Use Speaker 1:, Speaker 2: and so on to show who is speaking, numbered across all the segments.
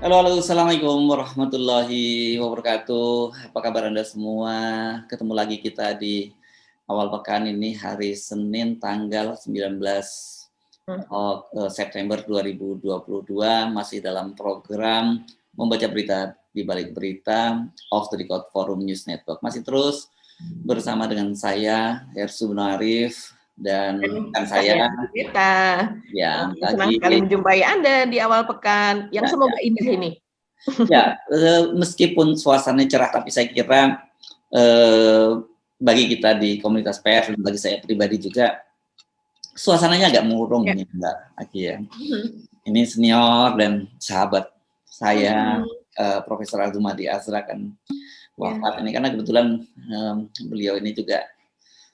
Speaker 1: Halo, halo, Assalamualaikum warahmatullahi wabarakatuh. Apa kabar Anda semua? Ketemu lagi kita di awal pekan ini, hari Senin tanggal 19 September 2022, masih dalam program membaca berita di balik berita Off the Record Forum News Network. Masih terus bersama dengan saya, Hersu Arif, dan rekan saya,
Speaker 2: kita
Speaker 1: ya,
Speaker 2: senang
Speaker 1: lagi.
Speaker 2: sekali menjumpai Anda di awal pekan yang semoga indah ini.
Speaker 1: Ya, meskipun suasananya cerah, tapi saya kira bagi kita di komunitas pers dan bagi saya pribadi juga suasananya agak murung nih Mbak Aki ya. Ini senior dan sahabat saya Profesor Azumadi Azra kan wafat ini karena kebetulan beliau ini juga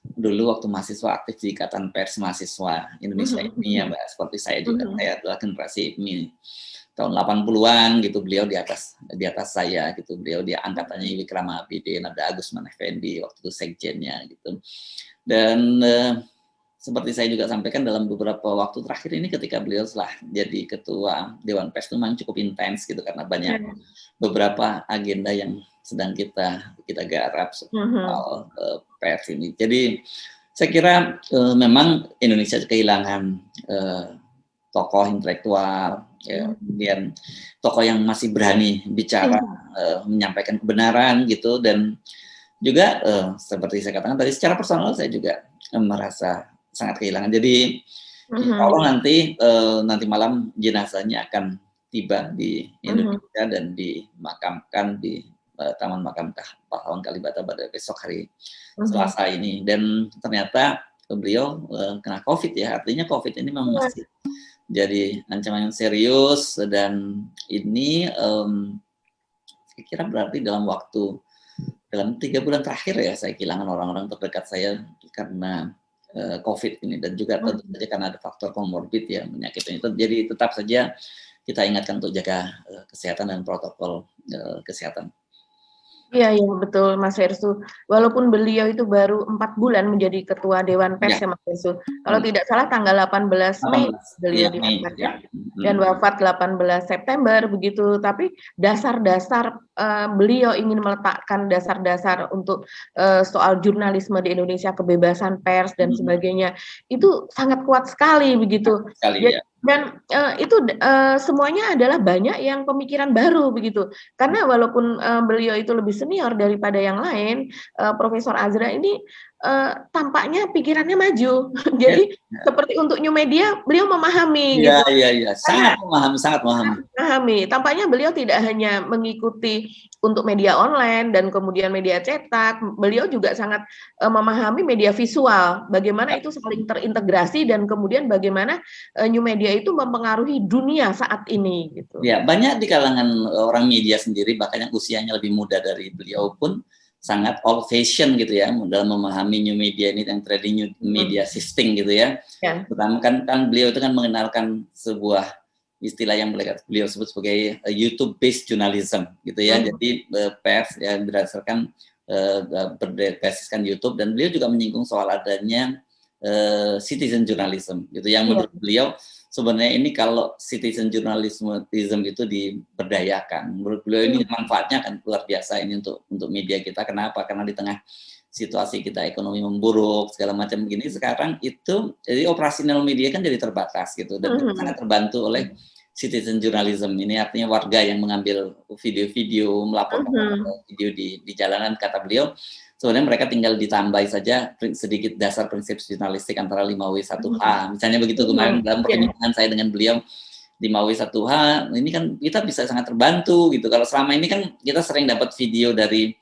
Speaker 1: dulu waktu mahasiswa aktif di Ikatan Pers Mahasiswa Indonesia ini ya Mbak, seperti saya juga, saya adalah generasi ini tahun 80-an gitu, beliau di atas saya gitu, beliau di angkatannya Wikrama Abidin, ada Agusman Effendi waktu itu sekjennya gitu. Dan seperti saya juga sampaikan dalam beberapa waktu terakhir ini ketika beliau setelah jadi ketua Dewan Pers itu memang cukup intens gitu karena banyak beberapa agenda yang sedang kita garap soal pers ini. Jadi saya kira memang Indonesia kehilangan tokoh intelektual, ya, kemudian tokoh yang masih berani bicara, menyampaikan kebenaran gitu, dan juga seperti saya katakan tadi secara personal saya juga merasa sangat kehilangan. Jadi insya Allah nanti malam jenazahnya akan tiba di Indonesia dan dimakamkan di Taman Makam Pahlawan Kalibata pada besok hari Selasa ini. Dan ternyata beliau kena COVID ya, artinya COVID ini memang masih jadi ancaman yang serius, dan ini saya kira berarti dalam 3 bulan terakhir ya saya kehilangan orang-orang terdekat saya karena COVID ini, dan juga tentu saja karena ada faktor komorbid ya penyakit ini. Jadi tetap saja kita ingatkan untuk jaga kesehatan dan protokol kesehatan.
Speaker 2: Iya, betul Mas Hersu. Walaupun beliau itu baru 4 bulan menjadi ketua Dewan Pers ya Mas Hersu. Kalau tidak salah tanggal 18 Mei beliau diangkat ya. Dan wafat 18 September begitu. Tapi dasar-dasar beliau ingin meletakkan dasar-dasar untuk soal jurnalisme di Indonesia, kebebasan pers dan sebagainya, itu sangat kuat sekali begitu. Dan itu semuanya adalah banyak yang pemikiran baru begitu. Karena walaupun beliau itu lebih senior daripada yang lain, Profesor Azra ini tampaknya pikirannya maju. Jadi seperti untuk new media beliau memahami gitu.
Speaker 1: Iya, sangat memahami.
Speaker 2: Tampaknya beliau tidak hanya mengikuti untuk media online dan kemudian media cetak, beliau juga sangat memahami media visual, bagaimana itu saling terintegrasi dan kemudian bagaimana new media itu mempengaruhi dunia saat ini gitu.
Speaker 1: Ya, banyak di kalangan orang media sendiri bahkan yang usianya lebih muda dari beliau pun sangat old fashion gitu ya dalam memahami new media ini, yang trading new media shifting gitu ya. Pertama kan beliau itu kan mengenalkan sebuah istilah yang beliau sebut sebagai YouTube based journalism gitu ya. Jadi pers yang berdasarkan berdasarkan YouTube, dan beliau juga menyinggung soal adanya citizen journalism gitu yang menurut beliau sebenarnya ini kalau citizen journalism itu diberdayakan, menurut beliau ini manfaatnya akan luar biasa ini untuk media kita. Kenapa? Karena di tengah situasi kita ekonomi memburuk segala macam begini sekarang itu, jadi operasional media kan jadi terbatas gitu, dan kita sangat terbantu oleh citizen journalism ini, artinya warga yang mengambil video-video, melaporkan video di jalanan. Kata beliau sebenarnya mereka tinggal ditambah saja sedikit dasar prinsip jurnalistik antara 5W1H misalnya begitu. Kemarin dalam perbincangan saya dengan beliau 5W1H ini kan kita bisa sangat terbantu gitu. Kalau selama ini kan kita sering dapat video dari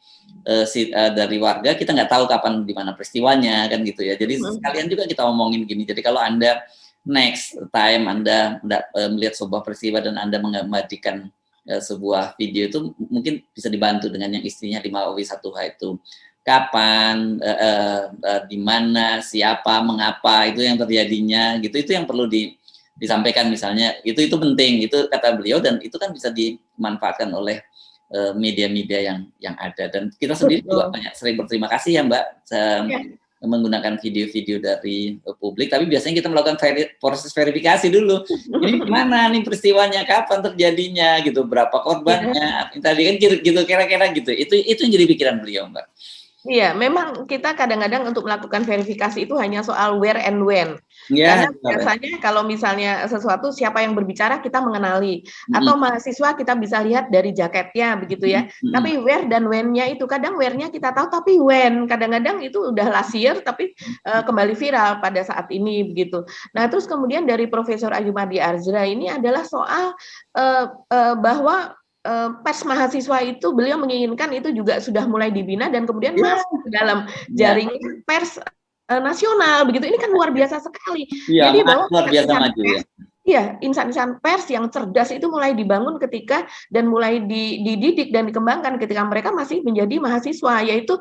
Speaker 1: warga, kita nggak tahu kapan di mana peristiwanya kan gitu ya. Jadi sekalian juga kita omongin gini, jadi kalau Anda next time Anda melihat sebuah peristiwa dan Anda mengabadikan sebuah video itu, mungkin bisa dibantu dengan yang istrinya 5W1H itu. Kapan, di mana, siapa, mengapa, itu yang terjadinya gitu, itu yang perlu disampaikan misalnya, itu penting, itu kata beliau, dan itu kan bisa dimanfaatkan oleh media-media yang ada. Dan kita sendiri juga banyak sering berterima kasih ya Mbak menggunakan video-video dari publik, tapi biasanya kita melakukan proses verifikasi dulu. Ini gimana nih peristiwanya, kapan terjadinya, gitu, berapa korbannya, tadi kan gitu, kira-kira gitu. Itu yang jadi pikiran beliau, Mbak.
Speaker 2: Iya, memang kita kadang-kadang untuk melakukan verifikasi itu hanya soal where and when.
Speaker 1: Ya,
Speaker 2: Karena biasanya kalau misalnya sesuatu siapa yang berbicara kita mengenali, atau mahasiswa kita bisa lihat dari jaketnya begitu ya. Tapi where dan when-nya itu kadang where-nya kita tahu, tapi when kadang-kadang itu udah last year tapi kembali viral pada saat ini begitu. Nah, terus kemudian dari Profesor Adjumadi Azra ini adalah soal bahwa pers mahasiswa itu beliau menginginkan itu juga sudah mulai dibina dan kemudian masuk ke dalam jaringan pers nasional begitu. Ini kan luar biasa sekali.
Speaker 1: Ya,
Speaker 2: jadi bahwa
Speaker 1: luar biasa maju ya.
Speaker 2: Iya, insan-insan pers yang cerdas itu mulai dibangun ketika dan mulai dididik dan dikembangkan ketika mereka masih menjadi mahasiswa, yaitu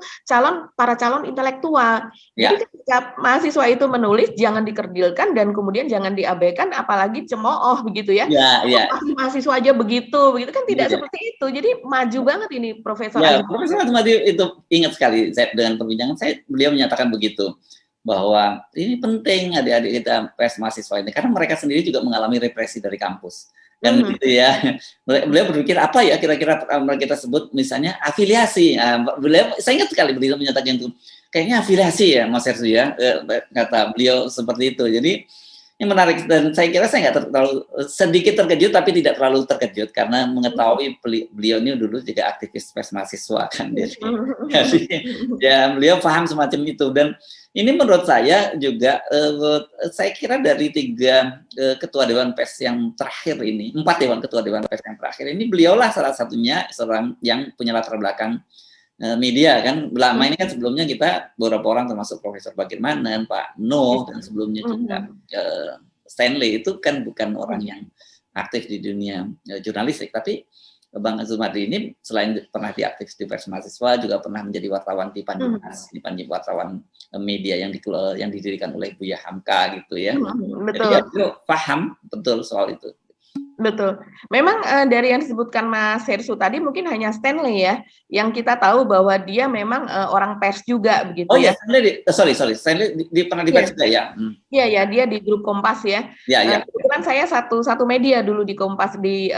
Speaker 2: para calon intelektual.
Speaker 1: Ya.
Speaker 2: Jadi ketika mahasiswa itu menulis jangan dikerdilkan dan kemudian jangan diabaikan, apalagi cemooh begitu ya.
Speaker 1: Ya.
Speaker 2: Mahasiswa aja begitu kan tidak seperti itu. Jadi maju banget ini Profesor.
Speaker 1: Ya, Profesor Adjumadi itu ingat sekali dengan perbincangan beliau menyatakan begitu, bahwa ini penting adik-adik kita pers mahasiswa ini karena mereka sendiri juga mengalami represi dari kampus kan gitu ya. Beliau berpikir apa ya kira-kira kita sebut misalnya afiliasi. Saya ingat sekali beliau menyatakan itu kayaknya afiliasi ya Mas Hersu ya, kata beliau seperti itu. Jadi ini menarik dan saya kira saya nggak terlalu sedikit terkejut tapi tidak terlalu terkejut karena mengetahui beliau ini dulu juga aktivis pers mahasiswa kan. Jadi ya beliau paham semacam itu dan ini menurut saya juga, saya kira dari 3 ketua Dewan Pers yang terakhir ini, 4 ketua Dewan Pers yang terakhir ini, beliaulah salah satunya seorang yang punya latar belakang media kan. Lama ini kan sebelumnya kita beberapa orang termasuk Profesor Bagirmanan, Pak Nuh, dan sebelumnya juga Stanley itu kan bukan orang yang aktif di dunia jurnalistik, tapi Bang Adjumadi ini selain pernah diaktif di pers mahasiswa juga pernah menjadi wartawan di Panjimas, wartawan media yang didirikan oleh Buya Hamka gitu ya.
Speaker 2: Betul.
Speaker 1: Jadi ya, paham betul soal itu.
Speaker 2: Betul. Memang dari yang disebutkan Mas Hersu tadi mungkin hanya Stanley ya, yang kita tahu bahwa dia memang orang pers juga begitu ya.
Speaker 1: Stanley, Stanley pernah di pers juga ya.
Speaker 2: Iya ya, dia di grup Kompas ya.
Speaker 1: Iya.
Speaker 2: Kebetulan saya satu media dulu di Kompas di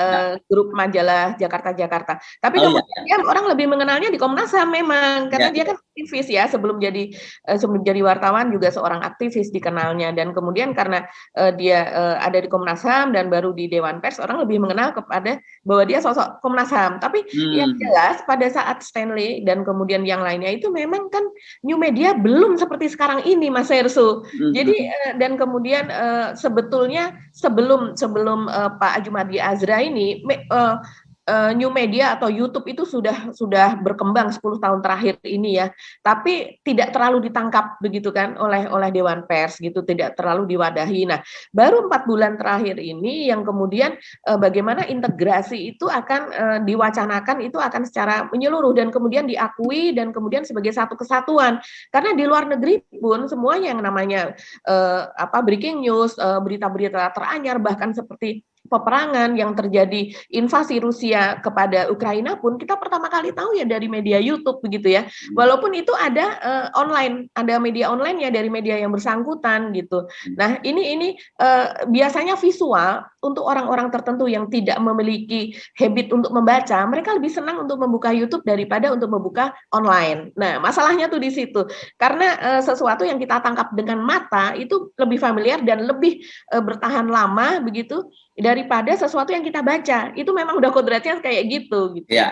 Speaker 2: grup majalah Jakarta. Tapi kemudian orang lebih mengenalnya di Komnas HAM memang karena dia kan aktivis ya sebelum jadi wartawan juga seorang aktivis dikenalnya dan kemudian karena dia ada di Komnas HAM dan baru di Dewan Pers orang lebih mengenal kepada bahwa dia sosok Komnas HAM. Tapi yang jelas pada saat Stanley dan kemudian yang lainnya itu memang kan new media belum seperti sekarang ini Mas Hersu. Jadi dan kemudian sebetulnya sebelum Pak Adjumadi Azra ini new media atau YouTube itu sudah berkembang 10 tahun terakhir ini ya, tapi tidak terlalu ditangkap begitu kan oleh Dewan Pers gitu, tidak terlalu diwadahi. Nah, baru 4 bulan terakhir ini yang kemudian bagaimana integrasi itu akan diwacanakan itu akan secara menyeluruh dan kemudian diakui dan kemudian sebagai satu kesatuan. Karena di luar negeri pun semuanya yang namanya breaking news, berita-berita teranyar bahkan seperti peperangan yang terjadi invasi Rusia kepada Ukraina pun kita pertama kali tahu ya dari media YouTube begitu ya. Walaupun itu ada online, ada media online ya dari media yang bersangkutan gitu. Nah, ini biasanya visual untuk orang-orang tertentu yang tidak memiliki habit untuk membaca, mereka lebih senang untuk membuka YouTube daripada untuk membuka online. Nah, masalahnya tuh di situ. Karena sesuatu yang kita tangkap dengan mata itu lebih familiar dan lebih bertahan lama begitu daripada sesuatu yang kita baca. Itu memang udah kodratnya kayak gitu.
Speaker 1: Ya.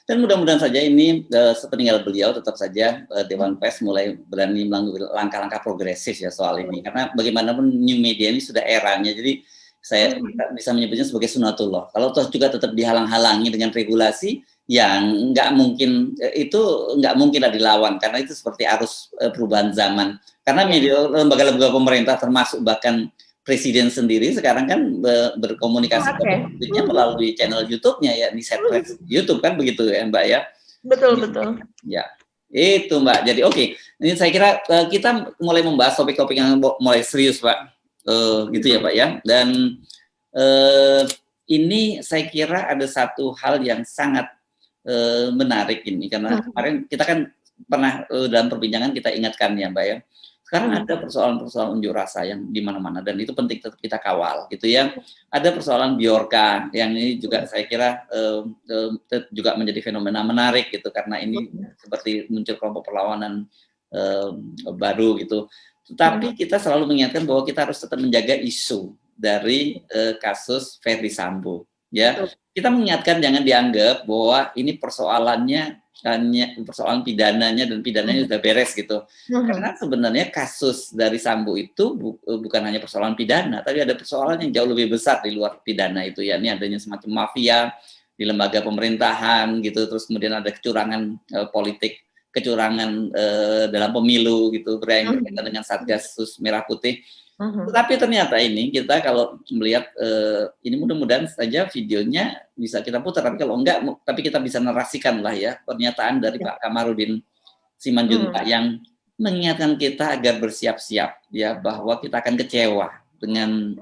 Speaker 1: Dan mudah-mudahan saja ini sepeninggal beliau tetap saja Dewan Pers mulai berani melakukan langkah-langkah progresif ya soal ini. Karena bagaimanapun new media ini sudah eranya. Jadi saya bisa menyebutnya sebagai sunatullah. Kalau toh juga tetap dihalang-halangi dengan regulasi yang nggak mungkin lah dilawan karena itu seperti arus perubahan zaman. Karena media lembaga-lembaga pemerintah termasuk bahkan Presiden sendiri sekarang kan berkomunikasi dengan publiknya melalui channel YouTube-nya ya di Setpress YouTube kan begitu ya Mbak ya.
Speaker 2: Betul.
Speaker 1: Ya itu Mbak. Jadi oke. Ini saya kira kita mulai membahas topik-topik yang mulai serius Pak. Gitu ya Pak ya. Dan ini saya kira ada satu hal yang sangat menarik ini karena kemarin kita kan pernah dalam perbincangan kita ingatkan ya Mbak ya, sekarang ada persoalan-persoalan unjuk rasa yang di mana-mana dan itu penting tetap kita kawal gitu ya. Ada persoalan Bjorka yang ini juga saya kira juga menjadi fenomena menarik gitu karena ini seperti muncul kelompok perlawanan baru gitu. Tetapi kita selalu mengingatkan bahwa kita harus tetap menjaga isu dari kasus Ferdy Sambo ya. Kita mengingatkan jangan dianggap bahwa ini persoalannya hanya persoalan pidananya dan pidananya sudah beres gitu. Karena sebenarnya kasus dari Sambo itu bukan hanya persoalan pidana, tapi ada persoalan yang jauh lebih besar di luar pidana itu ya. Ini adanya semacam mafia di lembaga pemerintahan gitu, terus kemudian ada kecurangan politik, kecurangan dalam pemilu gitu, berkaitan dengan Satgas Merah Putih. Tetapi ternyata ini kita kalau melihat ini mudah-mudahan saja videonya bisa kita putar, tapi kalau enggak, tapi kita bisa narasikan lah ya pernyataan dari Pak Kamarudin Simanjuntak yang mengingatkan kita agar bersiap-siap ya bahwa kita akan kecewa dengan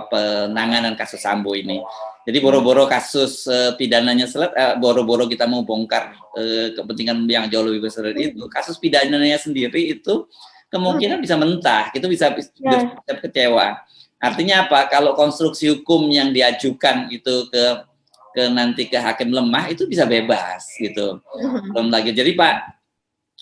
Speaker 1: penanganan kasus Sambo ini. Jadi boro-boro kasus pidananya boro-boro kita mau bongkar kepentingan yang jauh lebih besar dari itu, kasus pidananya sendiri itu kemungkinan bisa mentah, itu bisa kecewa. Artinya apa? Kalau konstruksi hukum yang diajukan itu nanti ke hakim lemah itu bisa bebas gitu. Belum lagi. Jadi Pak,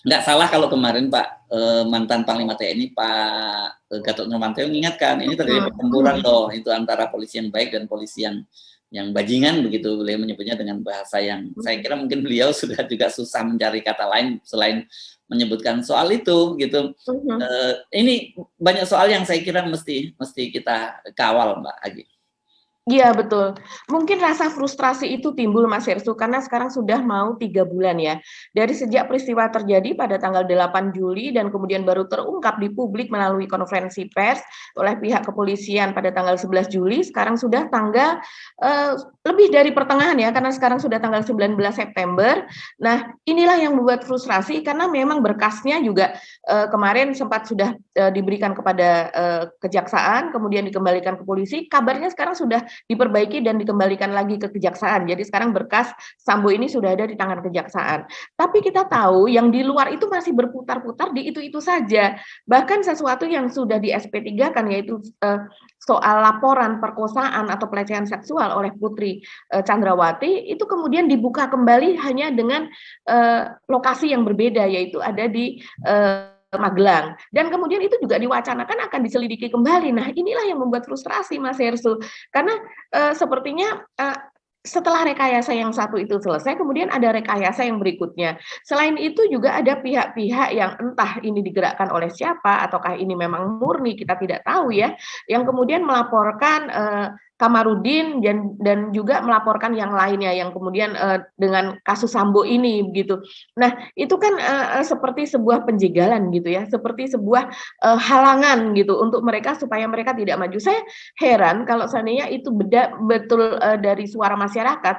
Speaker 1: nggak salah kalau kemarin Pak mantan Panglima TNI Pak Gatot Nurmantio mengingatkan ini terjadi pertempuran loh itu antara polisi yang baik dan polisi yang bajingan begitu, beliau menyebutnya dengan bahasa yang saya kira mungkin beliau sudah juga susah mencari kata lain selain menyebutkan soal itu gitu. Ini banyak soal yang saya kira mesti kita kawal Mbak Agi.
Speaker 2: Iya betul. Mungkin rasa frustrasi itu timbul Mas Herssu karena sekarang sudah mau 3 bulan ya. Dari sejak peristiwa terjadi pada tanggal 8 Juli dan kemudian baru terungkap di publik melalui konferensi pers oleh pihak kepolisian pada tanggal 11 Juli, sekarang sudah tanggal lebih dari pertengahan ya, karena sekarang sudah tanggal 19 September. Nah, inilah yang membuat frustrasi karena memang berkasnya juga kemarin sempat sudah diberikan kepada kejaksaan, kemudian dikembalikan ke polisi. Kabarnya sekarang sudah diperbaiki dan dikembalikan lagi ke kejaksaan. Jadi sekarang berkas Sambo ini sudah ada di tangan kejaksaan. Tapi kita tahu yang di luar itu masih berputar-putar di itu-itu saja. Bahkan sesuatu yang sudah di SP3 kan yaitu soal laporan perkosaan atau pelecehan seksual oleh Putri Chandrawati itu kemudian dibuka kembali hanya dengan lokasi yang berbeda, yaitu ada di Magelang, dan kemudian itu juga diwacanakan akan diselidiki kembali. Nah, inilah yang membuat frustrasi Mas Herssu, karena sepertinya setelah rekayasa yang satu itu selesai, kemudian ada rekayasa yang berikutnya. Selain itu juga ada pihak-pihak yang entah ini digerakkan oleh siapa, ataukah ini memang murni, kita tidak tahu ya, yang kemudian melaporkan Kamarudin dan juga melaporkan yang lainnya yang kemudian dengan kasus Sambo ini begitu. Nah, itu kan seperti sebuah penjegalan gitu ya, seperti sebuah halangan gitu untuk mereka supaya mereka tidak maju. Saya heran kalau seandainya itu betul dari suara masyarakat,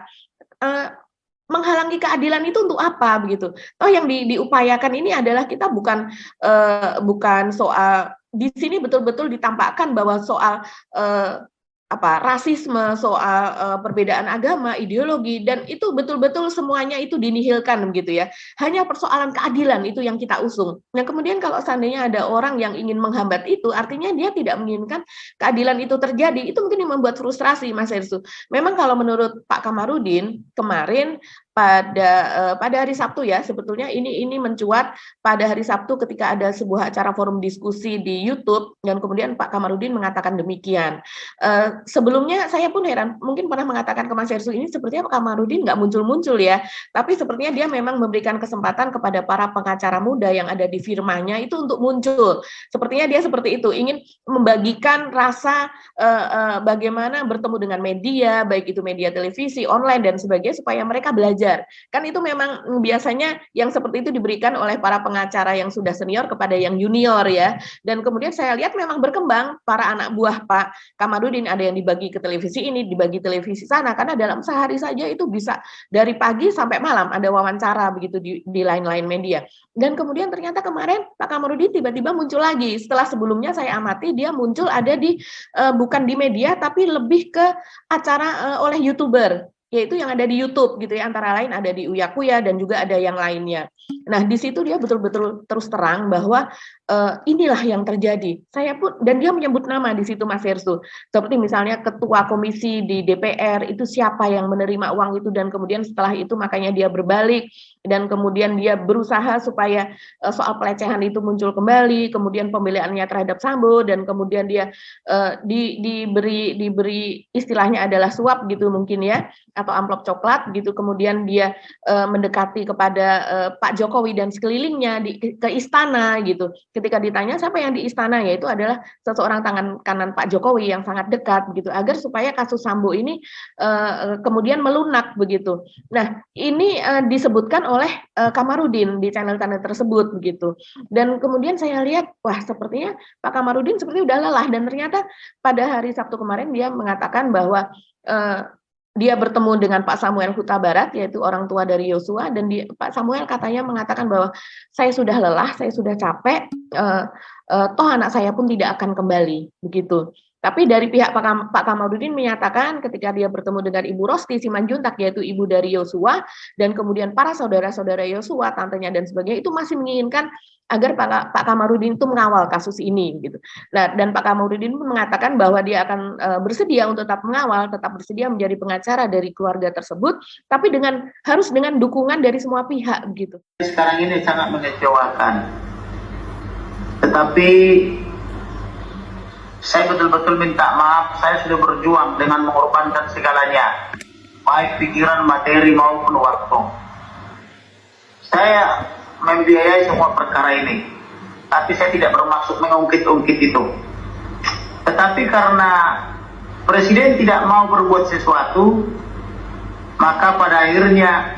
Speaker 2: menghalangi keadilan itu untuk apa begitu. Oh, yang diupayakan ini adalah kita bukan soal di sini betul-betul ditampakkan bahwa soal rasisme, soal perbedaan agama, ideologi, dan itu betul-betul semuanya itu dinihilkan begitu ya. Hanya persoalan keadilan itu yang kita usung. Nah, kemudian kalau seandainya ada orang yang ingin menghambat itu, artinya dia tidak menginginkan keadilan itu terjadi. Itu mungkin yang membuat frustrasi Mas Herssu. Memang kalau menurut Pak Kamarudin kemarin pada hari Sabtu ya, sebetulnya ini mencuat pada hari Sabtu ketika ada sebuah acara forum diskusi di YouTube dan kemudian Pak Kamarudin mengatakan demikian. Sebelumnya saya pun heran, mungkin pernah mengatakan ke Mas Herssu ini sepertinya Pak Kamarudin nggak muncul-muncul ya, tapi sepertinya dia memang memberikan kesempatan kepada para pengacara muda yang ada di firmanya itu untuk muncul. Sepertinya dia seperti itu, ingin membagikan rasa bagaimana bertemu dengan media, baik itu media televisi, online dan sebagainya supaya mereka belajar. Kan itu memang biasanya yang seperti itu diberikan oleh para pengacara yang sudah senior kepada yang junior ya. Dan kemudian saya lihat memang berkembang para anak buah Pak Kamarudin, ada yang dibagi ke televisi ini, dibagi televisi sana, karena dalam sehari saja itu bisa dari pagi sampai malam ada wawancara begitu di lain-lain media. Dan kemudian ternyata kemarin Pak Kamarudin tiba-tiba muncul lagi. Setelah sebelumnya saya amati dia muncul ada di bukan di media tapi lebih ke acara oleh YouTuber. yaitu yang ada di YouTube gitu ya, antara lain ada di Uya Kuya dan juga ada yang lainnya. Nah, di situ dia betul-betul terus terang bahwa inilah yang terjadi. Saya pun, dan dia menyebut nama di situ Mas Herssu, seperti misalnya ketua komisi di DPR itu siapa yang menerima uang itu, dan kemudian setelah itu makanya dia berbalik dan kemudian dia berusaha supaya soal pelecehan itu muncul kembali, kemudian pembelaannya terhadap Sambo, dan kemudian dia diberi istilahnya adalah suap gitu mungkin ya, atau amplop coklat gitu, kemudian dia mendekati kepada Pak Jokowi dan sekelilingnya ke istana gitu. Ketika ditanya siapa yang di istana, yaitu adalah seseorang tangan kanan Pak Jokowi yang sangat dekat gitu, agar supaya kasus Sambo ini kemudian melunak begitu. Nah, ini disebutkan oleh Kamarudin di channel-channel tersebut begitu. Dan kemudian saya lihat, wah sepertinya Pak Kamarudin seperti udah lelah, dan ternyata pada hari Sabtu kemarin dia mengatakan bahwa dia bertemu dengan Pak Samuel Huta Barat, yaitu orang tua dari Yosua, dan Pak Samuel katanya mengatakan bahwa saya sudah lelah, saya sudah capek, toh anak saya pun tidak akan kembali, begitu. Tapi dari pihak Pak Kamarudin menyatakan ketika dia bertemu dengan Ibu Rosti Simanjuntak, yaitu ibu dari Yosua, dan kemudian para saudara-saudara Yosua, tantenya dan sebagainya, itu masih menginginkan agar Pak Kamarudin itu mengawal kasus ini gitu. Nah, dan Pak Kamarudin mengatakan bahwa dia akan bersedia untuk tetap mengawal, tetap bersedia menjadi pengacara dari keluarga tersebut, tapi harus dengan dukungan dari semua pihak gitu.
Speaker 3: Sekarang ini sangat mengecewakan. Tetapi saya betul-betul minta maaf, saya sudah berjuang dengan mengorbankan segalanya, baik pikiran, materi maupun waktu. Saya membiayai semua perkara ini, tapi saya tidak bermaksud mengungkit-ungkit itu. Tetapi karena Presiden tidak mau berbuat sesuatu, maka pada akhirnya,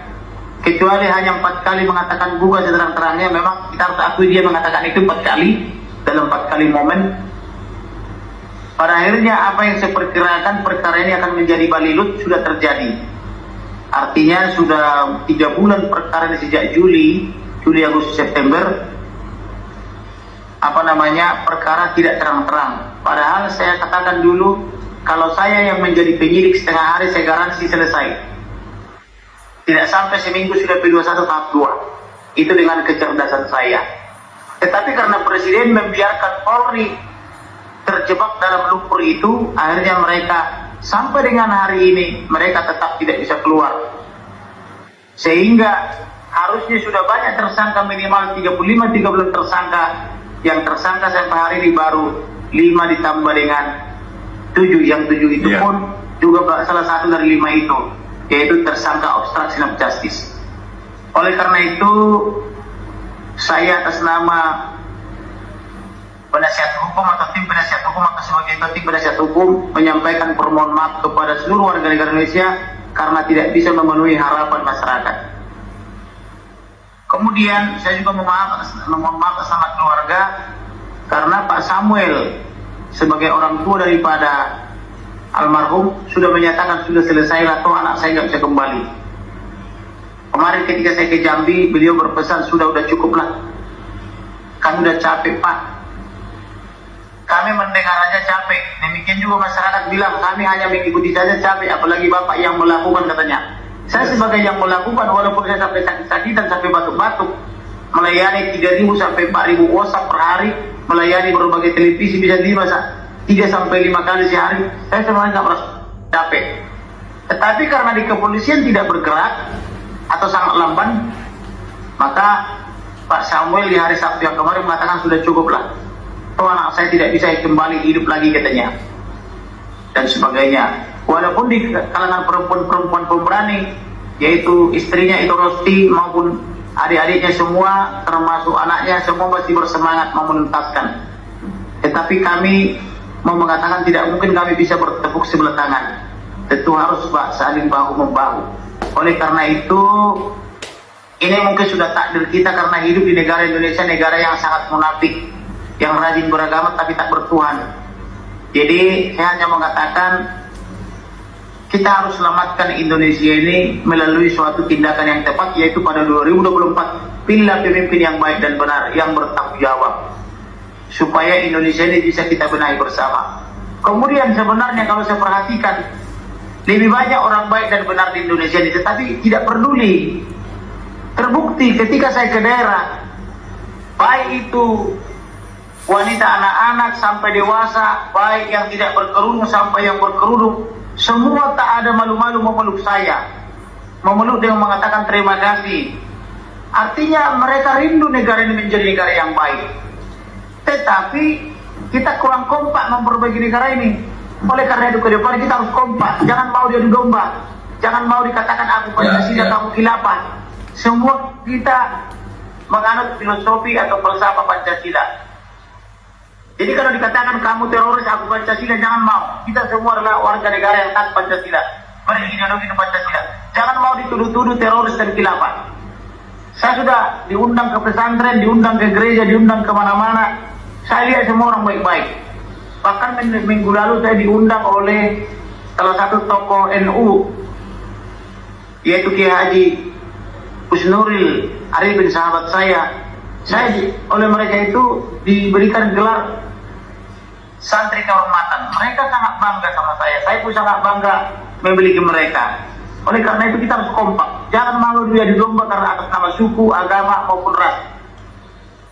Speaker 3: kecuali hanya 4 kali mengatakan gugat seterang-terangnya, memang kita harus akui dia mengatakan itu 4 kali, dalam 4 kali momen. Pada akhirnya apa yang saya perkirakan, perkara ini akan menjadi balilut, sudah terjadi. Artinya sudah 3 bulan perkara ini sejak Juli, Agustus, September, perkara tidak terang-terang. Padahal saya katakan dulu, kalau saya yang menjadi penyidik setengah hari, saya garansi selesai. Tidak sampai seminggu sudah P21 tahap 2. Itu dengan kecerdasan saya. Tetapi karena Presiden membiarkan Polri terjebak dalam lumpur itu, akhirnya mereka sampai dengan hari ini, mereka tetap tidak bisa keluar. Sehingga harusnya sudah banyak tersangka, minimal 35-30 tersangka. Yang tersangka sampai hari ini baru 5 ditambah dengan 7. Yang 7 itu pun juga salah satu dari 5 itu, yaitu tersangka obstruction of justice. Oleh karena itu, saya atas nama penasihat hukum atau tim penasihat hukum atau sebagai tim penasihat hukum menyampaikan permohonan maaf kepada seluruh warga negara Indonesia karena tidak bisa memenuhi harapan masyarakat. Kemudian saya juga memohon maaf sama keluarga karena Pak Samuel sebagai orang tua daripada almarhum sudah menyatakan sudah selesai lah, toh anak saya nggak bisa kembali. Kemarin ketika saya ke Jambi, beliau berpesan sudah cukup lah, kami udah capek Pak, kami mendengar aja capek. Demikian juga masyarakat bilang kami hanya mengikuti saja capek, apalagi Bapak yang melakukan katanya. Saya sebagai yang melakukan, walaupun saya sampai sakit-sakitan, sampai batuk-batuk, melayani 3.000 sampai 4.000 WhatsApp per hari, melayani berbagai televisi bisa 3 sampai 5 kali sehari, saya sebenarnya nggak merasa capek. Tetapi karena di kepolisian tidak bergerak atau sangat lamban, maka Pak Samuel di hari Sabtu yang kemarin mengatakan sudah cukup lah, toh anak saya tidak bisa kembali hidup lagi katanya, dan sebagainya. Walaupun di kalangan perempuan-perempuan pemberani, yaitu istrinya itu Rosti maupun adik-adiknya semua, termasuk anaknya, semua masih bersemangat mau menuntaskan. Tetapi kami mau mengatakan tidak mungkin kami bisa bertepuk sebelah tangan. Tentu harus saling bahu-membahu. Oleh karena itu, ini mungkin sudah takdir kita karena hidup di negara Indonesia, negara yang sangat munafik, yang rajin beragama tapi tak bertuhan. Jadi saya hanya mengatakan kita harus selamatkan Indonesia ini melalui suatu tindakan yang tepat, yaitu pada 2024 pilih pemimpin yang baik dan benar, yang bertanggung jawab, supaya Indonesia ini bisa kita benahi bersama. Kemudian sebenarnya kalau saya perhatikan 5 Lebih banyak orang baik dan benar di Indonesia ini, tetapi tidak peduli. Terbukti ketika saya ke daerah, baik itu wanita, anak-anak sampai dewasa, baik yang tidak berkerudung sampai yang berkerudung, semua tak ada malu-malu memeluk saya. Memeluk dengan mengatakan terima kasih. Artinya mereka rindu negara ini menjadi negara yang baik. Tetapi kita kurang kompak memperbaiki negara ini. Oleh karena itu ke depan kita harus kompak. Jangan mau diadu domba. Jangan mau dikatakan aku Pancasila, kamu khilafah. Semua kita menganut filosofi atau falsafah Pancasila. Jadi kalau dikatakan kamu teroris, aku Pancasila, jangan mau. Kita semua adalah warga negara yang taat Pancasila, berideologi Pancasila. Jangan mau dituduh-tuduh teroris dan khilafah. Saya sudah diundang ke pesantren, diundang ke gereja, diundang ke mana-mana. Saya lihat semua orang baik-baik. Bahkan minggu lalu saya diundang oleh salah satu tokoh NU, yaitu Kiai Haji Husnuril Arifin, sahabat saya. Oleh mereka itu diberikan gelar santri kehormatan. Mereka sangat bangga sama saya pun sangat bangga memiliki mereka. Oleh karena itu kita harus kompak. Jangan malu dia di domba karena atas nama suku, agama maupun ras.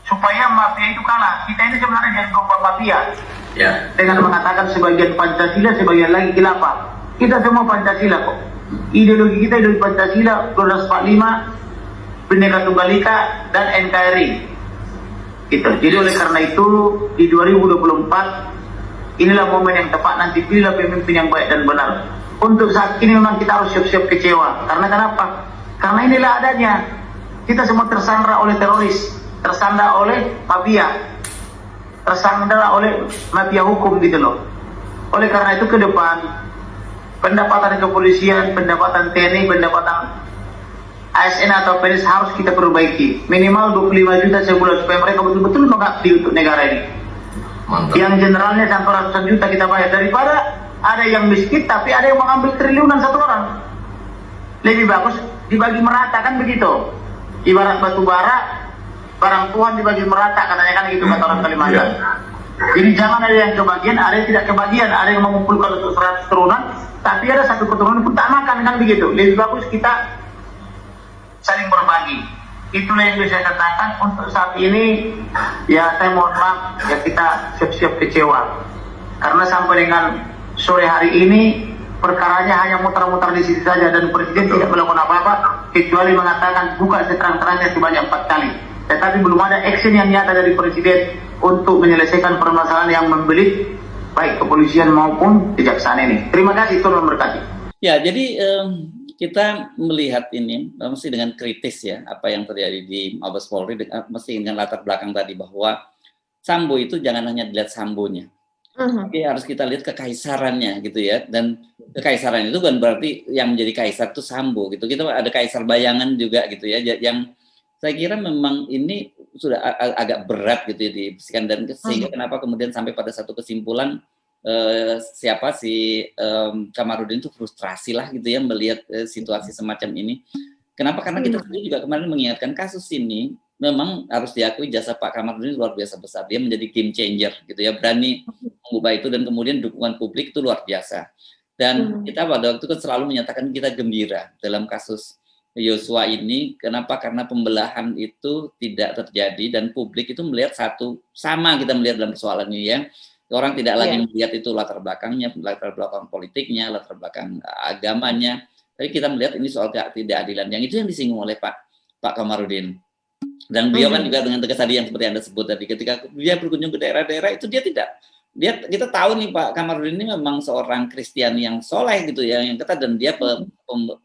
Speaker 3: Supaya mafia itu kalah. Kita ini sebenarnya jadi domba mafia. Ya. Dengan mengatakan sebagian Pancasila, sebagian lagi khilafah. Kita semua Pancasila kok. Ideologi kita ideologi Pancasila, 1245, Bhinneka Tunggal Ika, dan NKRI. Gitu. Jadi oleh karena itu di 2024 inilah momen yang tepat, nanti pilih pemimpin yang baik dan benar. Untuk saat ini memang kita harus siap-siap kecewa. Karena kenapa? Karena inilah adanya. Kita semua tersandra oleh teroris, tersandra oleh mafia, tersandra oleh mafia hukum gitu loh. Oleh karena itu ke depan pendapatan kepolisian, pendapatan TNI, pendapatan ASN atau PNS harus kita perbaiki. Minimal 25 juta sebulan supaya mereka betul-betul mengabdi untuk negara ini. Mantap. Yang generalnya sampai ratusan juta kita bayar, daripada ada yang miskin tapi ada yang mengambil triliunan satu orang. Lebih bagus dibagi merata, kan begitu. Ibarat batu bara, barang Tuhan dibagi merata, katanya kan gitu kata orang Kalimantan. Jadi jangan ada yang kebagian, ada yang tidak kebagian, ada yang mengumpulkan untuk 100 turunan, tapi ada satu keturunan pun tak makan, kan begitu. Lebih bagus kita saling berbagi. Itulah yang bisa saya katakan untuk saat ini. Ya saya mohon maaf, ya kita siap-siap kecewa. Karena sampai dengan sore hari ini perkaranya hanya muter-muter di situ saja dan Presiden tidak melakukan apa-apa kecuali mengatakan buka seterang-terangnya sebanyak 4 kali. Tetapi belum ada action yang nyata dari Presiden untuk menyelesaikan permasalahan yang membelit baik kepolisian maupun kejaksaan ini. Terima kasih, Tuhan memberkati.
Speaker 1: Ya, jadi kita melihat ini mesti dengan kritis ya apa yang terjadi di Mabes Polri, mesti dengan latar belakang tadi bahwa Sambo itu jangan hanya dilihat Sambonya. Tapi harus kita lihat kekaisarannya gitu ya, dan kekaisaran itu kan berarti yang menjadi kaisar itu Sambo gitu. Kita ada kaisar bayangan juga gitu ya, yang saya kira memang ini sudah agak berat gitu ya dibersihkan, dan sehingga kenapa kemudian sampai pada satu kesimpulan siapa si Kamarudin itu frustrasi lah gitu ya melihat situasi semacam ini. Kenapa? Karena kita sendiri juga kemarin mengingatkan kasus ini memang harus diakui jasa Pak Kamarudin luar biasa besar. Dia menjadi game changer gitu ya, berani mengubah itu, dan kemudian dukungan publik itu luar biasa. Dan kita pada waktu itu selalu menyatakan kita gembira dalam kasus Yosua ini. Kenapa? Karena pembelahan itu tidak terjadi dan publik itu melihat satu sama, kita melihat dalam persoalan ini ya. Orang tidak lagi melihat itu latar belakangnya, latar belakang politiknya, latar belakang agamanya. Tapi kita melihat ini soal ketidakadilan, yang itu yang disinggung oleh Pak Kamarudin. Dan beliau kan juga dengan tegas tadi yang seperti Anda sebut tadi, ketika dia berkunjung ke daerah-daerah itu kita tahu nih Pak Kamarudin ini memang seorang Kristiani yang soleh gitu ya, yang ketat, dan dia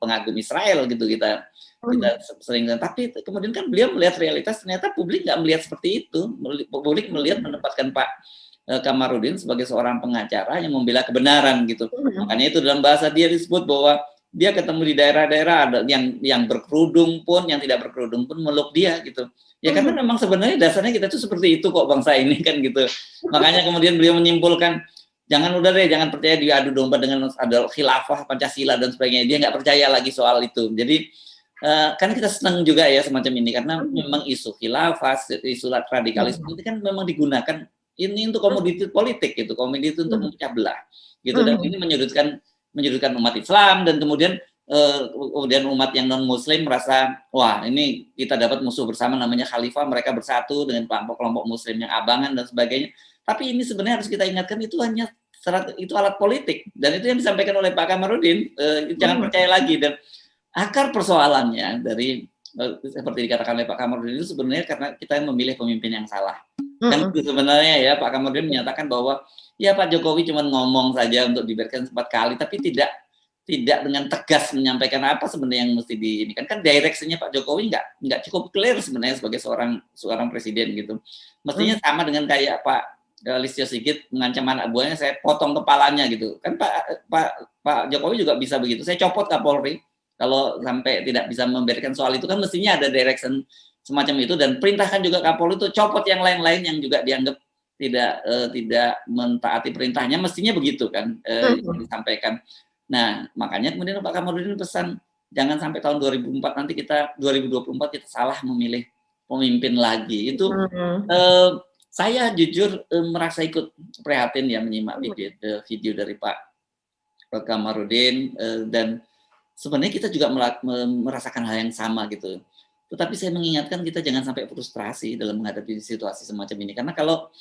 Speaker 1: pengagum Israel gitu kita sering, tapi kemudian kan beliau melihat realitas, ternyata publik nggak melihat seperti itu. Publik melihat menempatkan Pak Kamarudin sebagai seorang pengacara yang membela kebenaran gitu. Makanya itu dalam bahasa dia disebut bahwa dia ketemu di daerah-daerah ada yang berkerudung pun, yang tidak berkerudung pun meluk dia gitu. Ya karena memang sebenarnya dasarnya kita tuh seperti itu kok bangsa ini kan gitu. Makanya kemudian beliau menyimpulkan jangan percaya diadu domba dengan ada khilafah, Pancasila dan sebagainya. Dia nggak percaya lagi soal itu. Jadi karena kita senang juga ya semacam ini, karena memang isu khilafah, isu radikalisme itu kan memang digunakan ini untuk komoditi politik gitu, komoditi untuk memecah belah gitu, dan ini menyudutkan menyudutkan umat Islam, dan kemudian umat yang non Muslim merasa wah ini kita dapat musuh bersama namanya khalifah, mereka bersatu dengan kelompok-kelompok Muslim yang abangan dan sebagainya. Tapi ini sebenarnya harus kita ingatkan itu hanya itu alat politik, dan itu yang disampaikan oleh Pak Kamarudin, jangan percaya lagi. Dan akar persoalannya dari seperti dikatakan oleh Pak Kamarudin itu sebenarnya karena kita memilih pemimpin yang salah. Kan sebenarnya ya Pak Kamarudin menyatakan bahwa ya Pak Jokowi cuma ngomong saja untuk diberikan 4 kali, tapi tidak dengan tegas menyampaikan apa sebenarnya yang mesti diinikan. Kan direksinya Pak Jokowi nggak cukup clear sebenarnya sebagai seorang presiden gitu. Mestinya sama dengan kayak Pak Listio Sigit mengancam anak buahnya, saya potong kepalanya gitu. Kan Pak Jokowi juga bisa begitu. Saya copot Kapolri kalau sampai tidak bisa memberikan soal itu. Kan mestinya ada direction semacam itu, dan perintahkan juga Kapolri itu copot yang lain-lain yang juga dianggap tidak mentaati perintahnya. Mestinya begitu kan disampaikan. Nah, makanya kemudian Pak Kamarudin pesan jangan sampai tahun 2024 nanti 2024 kita salah memilih pemimpin lagi. Itu saya jujur merasa ikut prihatin ya menyimak video dari Pak Kamarudin, dan sebenarnya kita juga merasakan hal yang sama gitu. Tetapi saya mengingatkan kita jangan sampai frustrasi dalam menghadapi situasi semacam ini, karena kalau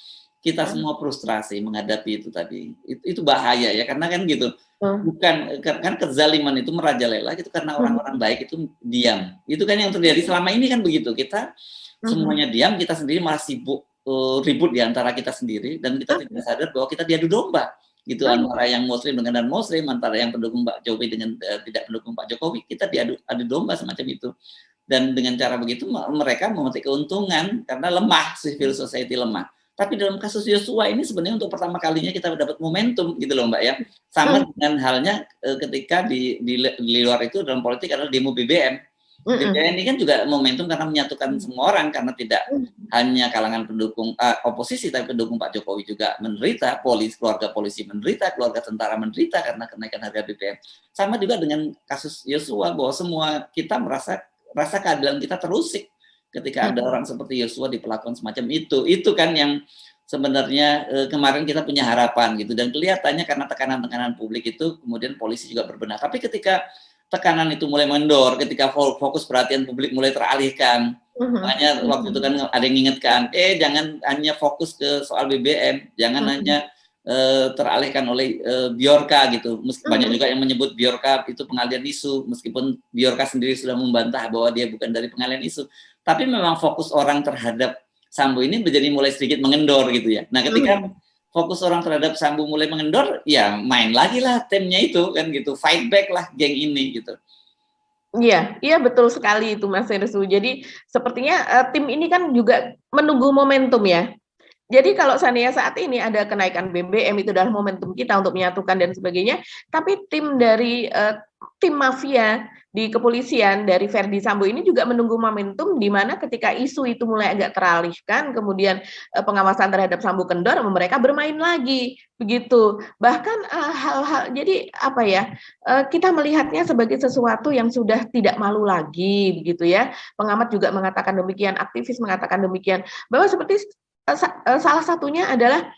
Speaker 1: kita semua frustrasi menghadapi itu tadi, itu bahaya ya, karena kan gitu, bukan kan kezaliman itu merajalela gitu karena orang-orang baik itu diam. Itu kan yang terjadi selama ini kan begitu, kita semuanya diam, kita sendiri malah sibuk ribut di antara kita sendiri, dan kita tidak sadar bahwa kita diadu domba gitu antara yang Muslim dengan non-Muslim, antara yang pendukung Pak Jokowi dengan tidak pendukung Pak Jokowi, kita diadu domba semacam itu. Dan dengan cara begitu mereka memetik keuntungan karena lemah, civil society lemah. Tapi dalam kasus Yosua ini sebenarnya untuk pertama kalinya kita dapat momentum gitu loh Mbak ya. Sama dengan halnya ketika di luar itu dalam politik adalah demo BBM. BBM ini kan juga momentum karena menyatukan semua orang, karena tidak hanya kalangan pendukung oposisi, tapi pendukung Pak Jokowi juga menderita, keluarga polisi menderita, keluarga tentara menderita karena kenaikan harga BBM. Sama juga dengan kasus Yosua, bahwa semua kita rasa keadilan kita terusik ketika ada orang seperti Yosua diperlakukan semacam itu. Itu kan yang sebenarnya kemarin kita punya harapan gitu, dan kelihatannya karena tekanan-tekanan publik itu kemudian polisi juga berbenah. Tapi ketika tekanan itu mulai mengendor, ketika fokus perhatian publik mulai teralihkan, makanya waktu itu kan ada yang mengingatkan, jangan hanya fokus ke soal BBM, jangan hanya teralihkan oleh Bjorka gitu. Banyak juga yang menyebut Bjorka itu pengalian isu, meskipun Bjorka sendiri sudah membantah bahwa dia bukan dari pengalian isu. Tapi memang fokus orang terhadap Sambo ini menjadi mulai sedikit mengendor gitu ya. Nah, ketika fokus orang terhadap Sambo mulai mengendor, ya main lagi lah timnya itu kan gitu, fight back lah geng ini gitu.
Speaker 2: Iya betul sekali itu Mas Herssu. Jadi sepertinya tim ini kan juga menunggu momentum ya. Jadi kalau seandainya saat ini ada kenaikan BBM, itu adalah momentum kita untuk menyatukan dan sebagainya, tapi tim dari tim mafia di kepolisian dari Verdi Sambo ini juga menunggu momentum di mana ketika isu itu mulai agak teralihkan, kemudian pengawasan terhadap Sambo kendor, mereka bermain lagi begitu. Bahkan hal-hal, jadi apa ya, kita melihatnya sebagai sesuatu yang sudah tidak malu lagi begitu ya. Pengamat juga mengatakan demikian, aktivis mengatakan demikian, bahwa seperti salah satunya adalah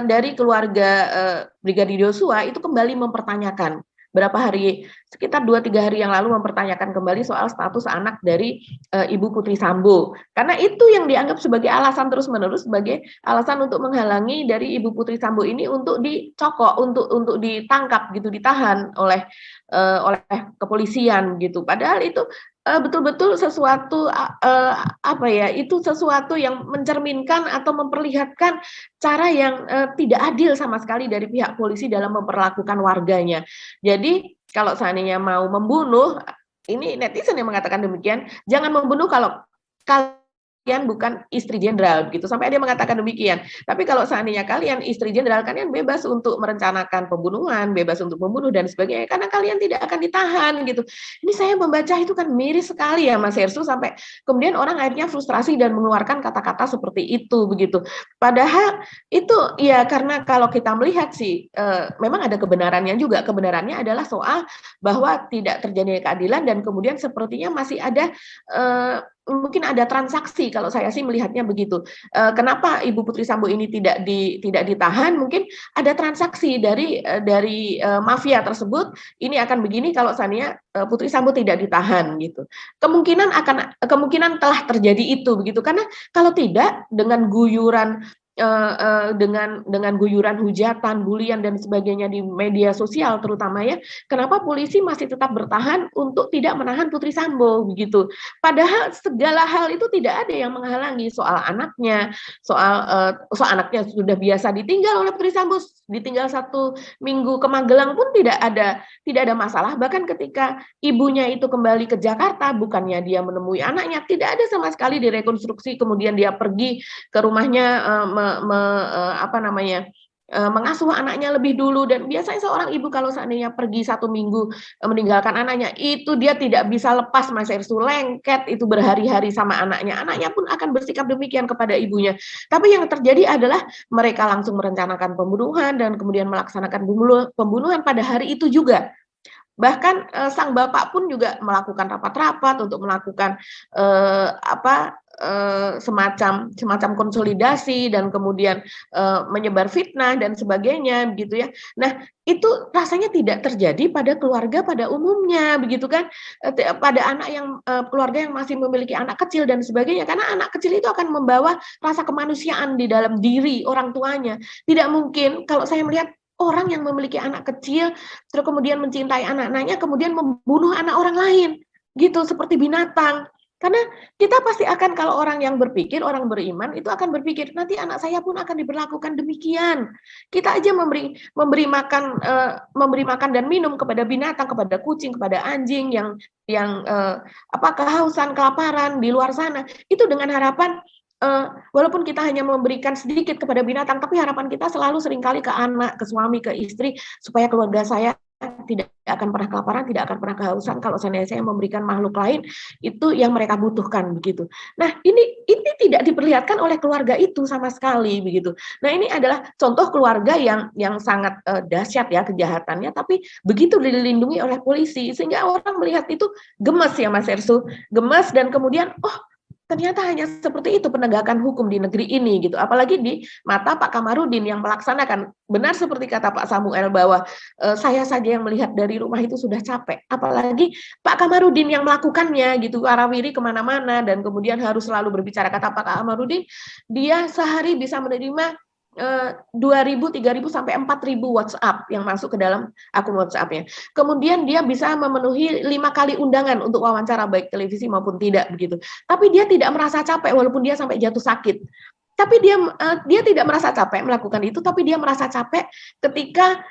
Speaker 2: dari keluarga Brigadir Yosua itu kembali mempertanyakan sekitar 2-3 hari yang lalu mempertanyakan kembali soal status anak dari Ibu Putri Sambo, karena itu yang dianggap sebagai alasan terus-menerus, sebagai alasan untuk menghalangi dari Ibu Putri Sambo ini untuk dicokok, untuk ditangkap gitu, ditahan oleh kepolisian gitu. Padahal itu betul-betul sesuatu itu sesuatu yang mencerminkan atau memperlihatkan cara yang tidak adil sama sekali dari pihak polisi dalam memperlakukan warganya. Jadi kalau seandainya mau membunuh, ini netizen yang mengatakan demikian, jangan membunuh kalau kalian bukan istri jenderal gitu, sampai dia mengatakan demikian. Tapi kalau seandainya kalian istri jenderal, kalian bebas untuk merencanakan pembunuhan, bebas untuk membunuh dan sebagainya, karena kalian tidak akan ditahan gitu. Ini saya membaca itu kan miris sekali ya Mas Herssu, sampai kemudian orang akhirnya frustrasi dan mengeluarkan kata-kata seperti itu begitu. Padahal itu ya karena kalau kita melihat sih memang ada kebenarannya juga. Kebenarannya adalah soal bahwa tidak terjadi keadilan, dan kemudian sepertinya masih ada mungkin ada transaksi, kalau saya sih melihatnya begitu. Kenapa Ibu Putri Sambo ini tidak ditahan? Mungkin ada transaksi dari mafia tersebut. Ini akan begini kalau seandainya Putri Sambo tidak ditahan gitu. Kemungkinan telah terjadi itu begitu. Karena kalau tidak, dengan guyuran dengan guyuran hujatan, bulian dan sebagainya di media sosial terutama ya, kenapa polisi masih tetap bertahan untuk tidak menahan Putri Sambo begitu. Padahal segala hal itu tidak ada yang menghalangi, soal anaknya, soal anaknya sudah biasa ditinggal oleh Putri Sambo, ditinggal 1 minggu ke Magelang pun tidak ada masalah. Bahkan ketika ibunya itu kembali ke Jakarta, bukannya dia menemui anaknya, tidak ada sama sekali direkonstruksi, kemudian dia pergi ke rumahnya mengasuh anaknya lebih dulu. Dan biasanya seorang ibu kalau seandainya pergi 1 minggu meninggalkan anaknya, itu dia tidak bisa lepas, Mas Ersu, lengket itu berhari-hari sama anaknya pun akan bersikap demikian kepada ibunya. Tapi yang terjadi adalah mereka langsung merencanakan pembunuhan dan kemudian melaksanakan pembunuhan pada hari itu juga. Bahkan sang bapak pun juga melakukan rapat-rapat untuk melakukan semacam konsolidasi dan kemudian menyebar fitnah dan sebagainya begitu ya. Nah, itu rasanya tidak terjadi pada keluarga pada umumnya begitu kan, pada anak yang keluarga yang masih memiliki anak kecil dan sebagainya, karena anak kecil itu akan membawa rasa kemanusiaan di dalam diri orang tuanya. Tidak mungkin kalau saya melihat orang yang memiliki anak kecil terus kemudian mencintai anak-anaknya kemudian membunuh anak orang lain gitu seperti binatang. Karena kita pasti akan, kalau orang yang berpikir, orang beriman itu akan berpikir nanti anak saya pun akan diperlakukan demikian. Kita aja memberi makan dan minum kepada binatang, kepada kucing, kepada anjing yang kehausan, kelaparan di luar sana, itu dengan harapan walaupun kita hanya memberikan sedikit kepada binatang, tapi harapan kita selalu seringkali ke anak, ke suami, ke istri, supaya keluarga saya tidak akan pernah kelaparan, tidak akan pernah kehausan kalau seandainya saya memberikan makhluk lain itu yang mereka butuhkan begitu. Nah, ini tidak diperlihatkan oleh keluarga itu sama sekali begitu. Nah, ini adalah contoh keluarga yang sangat dahsyat ya kejahatannya, tapi begitu dilindungi oleh polisi sehingga orang melihat itu gemes ya Mas Ersu, gemes, dan kemudian ternyata hanya seperti itu penegakan hukum di negeri ini gitu. Apalagi di mata Pak Kamarudin yang melaksanakan. Benar seperti kata Pak Samuel bahwa saya saja yang melihat dari rumah itu sudah capek. Apalagi Pak Kamarudin yang melakukannya gitu, warawiri kemana-mana dan kemudian harus selalu berbicara. Kata Pak Kamarudin, dia sehari bisa menerima 2.000, 3.000 sampai 4.000 WhatsApp yang masuk ke dalam akun WhatsApp-nya. Kemudian dia bisa memenuhi 5 kali undangan untuk wawancara baik televisi maupun tidak begitu. Tapi dia tidak merasa capek walaupun dia sampai jatuh sakit. Tapi dia tidak merasa capek melakukan itu, tapi dia merasa capek ketika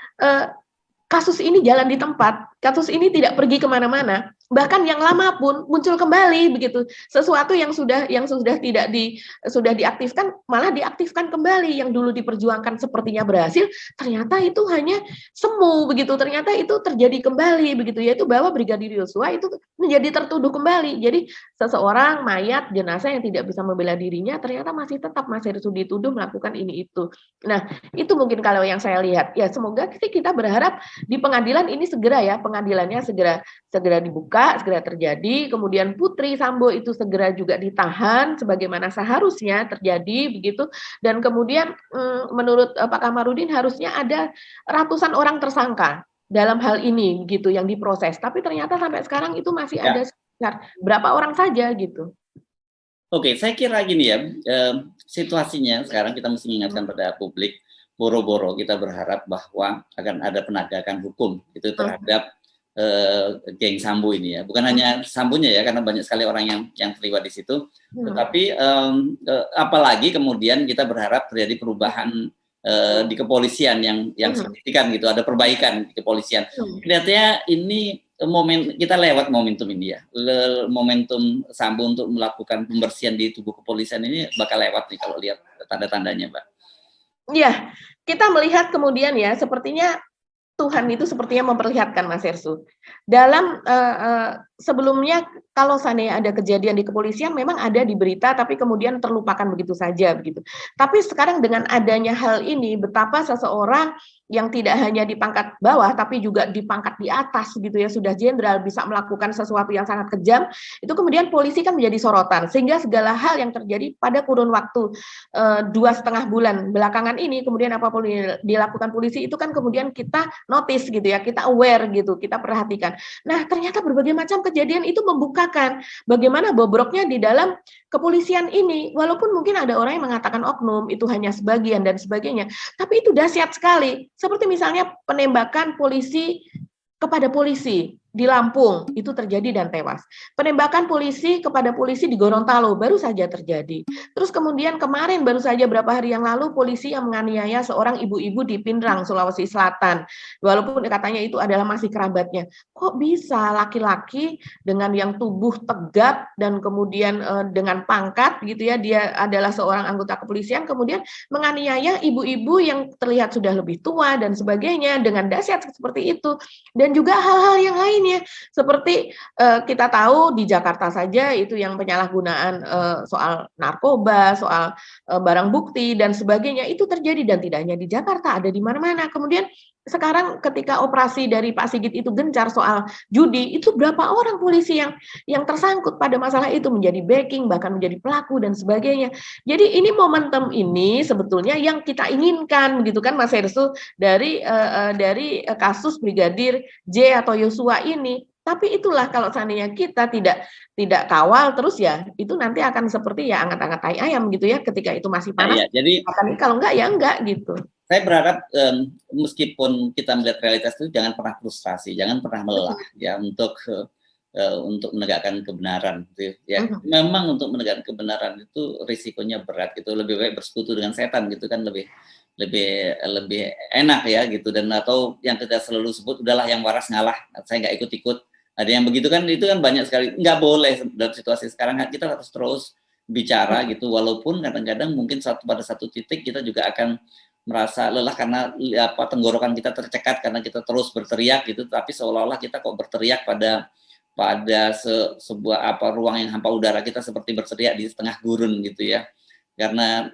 Speaker 2: kasus ini jalan di tempat, kasus ini tidak pergi kemana-mana, bahkan yang lama pun muncul kembali begitu. Sesuatu yang sudah sudah diaktifkan malah diaktifkan kembali, yang dulu diperjuangkan sepertinya berhasil, ternyata itu hanya semu begitu. Ternyata itu terjadi kembali begitu, yaitu bahwa Brigadir Yosua itu menjadi tertuduh kembali. Jadi seseorang mayat jenazah yang tidak bisa membela dirinya ternyata masih tetap dituduh melakukan ini itu. Nah, itu mungkin kalau yang saya lihat. Ya, semoga kita berharap di pengadilan ini segera ya, pengadilannya segera dibuka, segera terjadi, kemudian Putri Sambo itu segera juga ditahan sebagaimana seharusnya terjadi begitu, dan kemudian menurut Pak Kamarudin harusnya ada ratusan orang tersangka dalam hal ini gitu yang diproses, tapi ternyata sampai sekarang itu masih ada sekitar berapa orang saja gitu.
Speaker 1: Oke, saya kira gini ya, situasinya sekarang kita mesti mengingatkan pada publik, boro-boro kita berharap bahwa akan ada penegakan hukum itu terhadap geng Sambo ini ya, bukan hanya Sambonya ya, karena banyak sekali orang yang terlibat di situ, tetapi apalagi kemudian kita berharap terjadi perubahan di kepolisian yang signifikan gitu, ada perbaikan di kepolisian. Kelihatannya ini kita lewat momentum ini ya, momentum Sambo untuk melakukan pembersihan di tubuh kepolisian ini bakal lewat nih kalau lihat tanda-tandanya, Mbak.
Speaker 2: Iya, kita melihat kemudian ya, sepertinya Tuhan itu sepertinya memperlihatkan, Mas Hersu. Dalam sebelumnya kalau seandainya ada kejadian di kepolisian memang ada di berita tapi kemudian terlupakan begitu saja begitu. Tapi sekarang dengan adanya hal ini betapa seseorang yang tidak hanya di pangkat bawah tapi juga di pangkat di atas gitu ya, sudah jenderal bisa melakukan sesuatu yang sangat kejam, itu kemudian polisi kan menjadi sorotan sehingga segala hal yang terjadi pada kurun waktu 2,5 bulan belakangan ini kemudian apapun yang dilakukan polisi itu kan kemudian kita notice gitu ya, kita aware gitu, kita perhatikan. Nah, ternyata berbagai macam kejadian itu membukakan bagaimana bobroknya di dalam kepolisian ini. Walaupun mungkin ada orang yang mengatakan oknum, itu hanya sebagian dan sebagainya, tapi itu dahsyat sekali. Seperti misalnya penembakan polisi kepada polisi di Lampung itu terjadi dan tewas. Penembakan polisi kepada polisi di Gorontalo baru saja terjadi. Terus kemudian kemarin baru saja berapa hari yang lalu polisi yang menganiaya seorang ibu-ibu di Pindrang, Sulawesi Selatan. Walaupun katanya itu adalah masih kerabatnya. Kok bisa laki-laki dengan yang tubuh tegap dan kemudian dengan pangkat gitu ya, dia adalah seorang anggota kepolisian kemudian menganiaya ibu-ibu yang terlihat sudah lebih tua dan sebagainya dengan dahsyat seperti itu. Dan juga hal-hal yang lain seperti kita tahu di Jakarta saja itu yang penyalahgunaan soal narkoba, soal barang bukti dan sebagainya itu terjadi dan tidak hanya di Jakarta, ada di mana-mana. Kemudian sekarang ketika operasi dari Pak Sigit itu gencar soal judi, itu berapa orang polisi yang tersangkut pada masalah itu menjadi backing bahkan menjadi pelaku dan sebagainya. Jadi ini momentum ini sebetulnya yang kita inginkan gitu kan Mas Hersu dari kasus Brigadir J atau Yosua ini. Tapi itulah kalau seandainya kita tidak kawal terus ya itu nanti akan seperti ya angat-angat tai ayam gitu ya, ketika itu masih panas.
Speaker 1: Jadi
Speaker 2: kalau enggak ya enggak gitu.
Speaker 1: Saya berharap meskipun kita melihat realitas itu jangan pernah frustrasi, jangan pernah melelah ya untuk menegakkan kebenaran gitu ya. Memang untuk menegakkan kebenaran itu risikonya berat gitu, lebih baik bersekutu dengan setan gitu kan lebih enak ya gitu. Dan atau yang kita selalu sebut udahlah yang waras ngalah, saya nggak ikut-ikut. Ada yang begitu kan, itu kan banyak sekali. Nggak boleh dalam situasi sekarang, kita harus terus bicara gitu, walaupun kadang-kadang mungkin pada satu titik kita juga akan merasa lelah karena tenggorokan kita tercekat karena kita terus berteriak gitu, tapi seolah-olah kita kok berteriak pada sebuah ruang yang hampa udara, kita seperti berteriak di tengah gurun gitu ya. Karena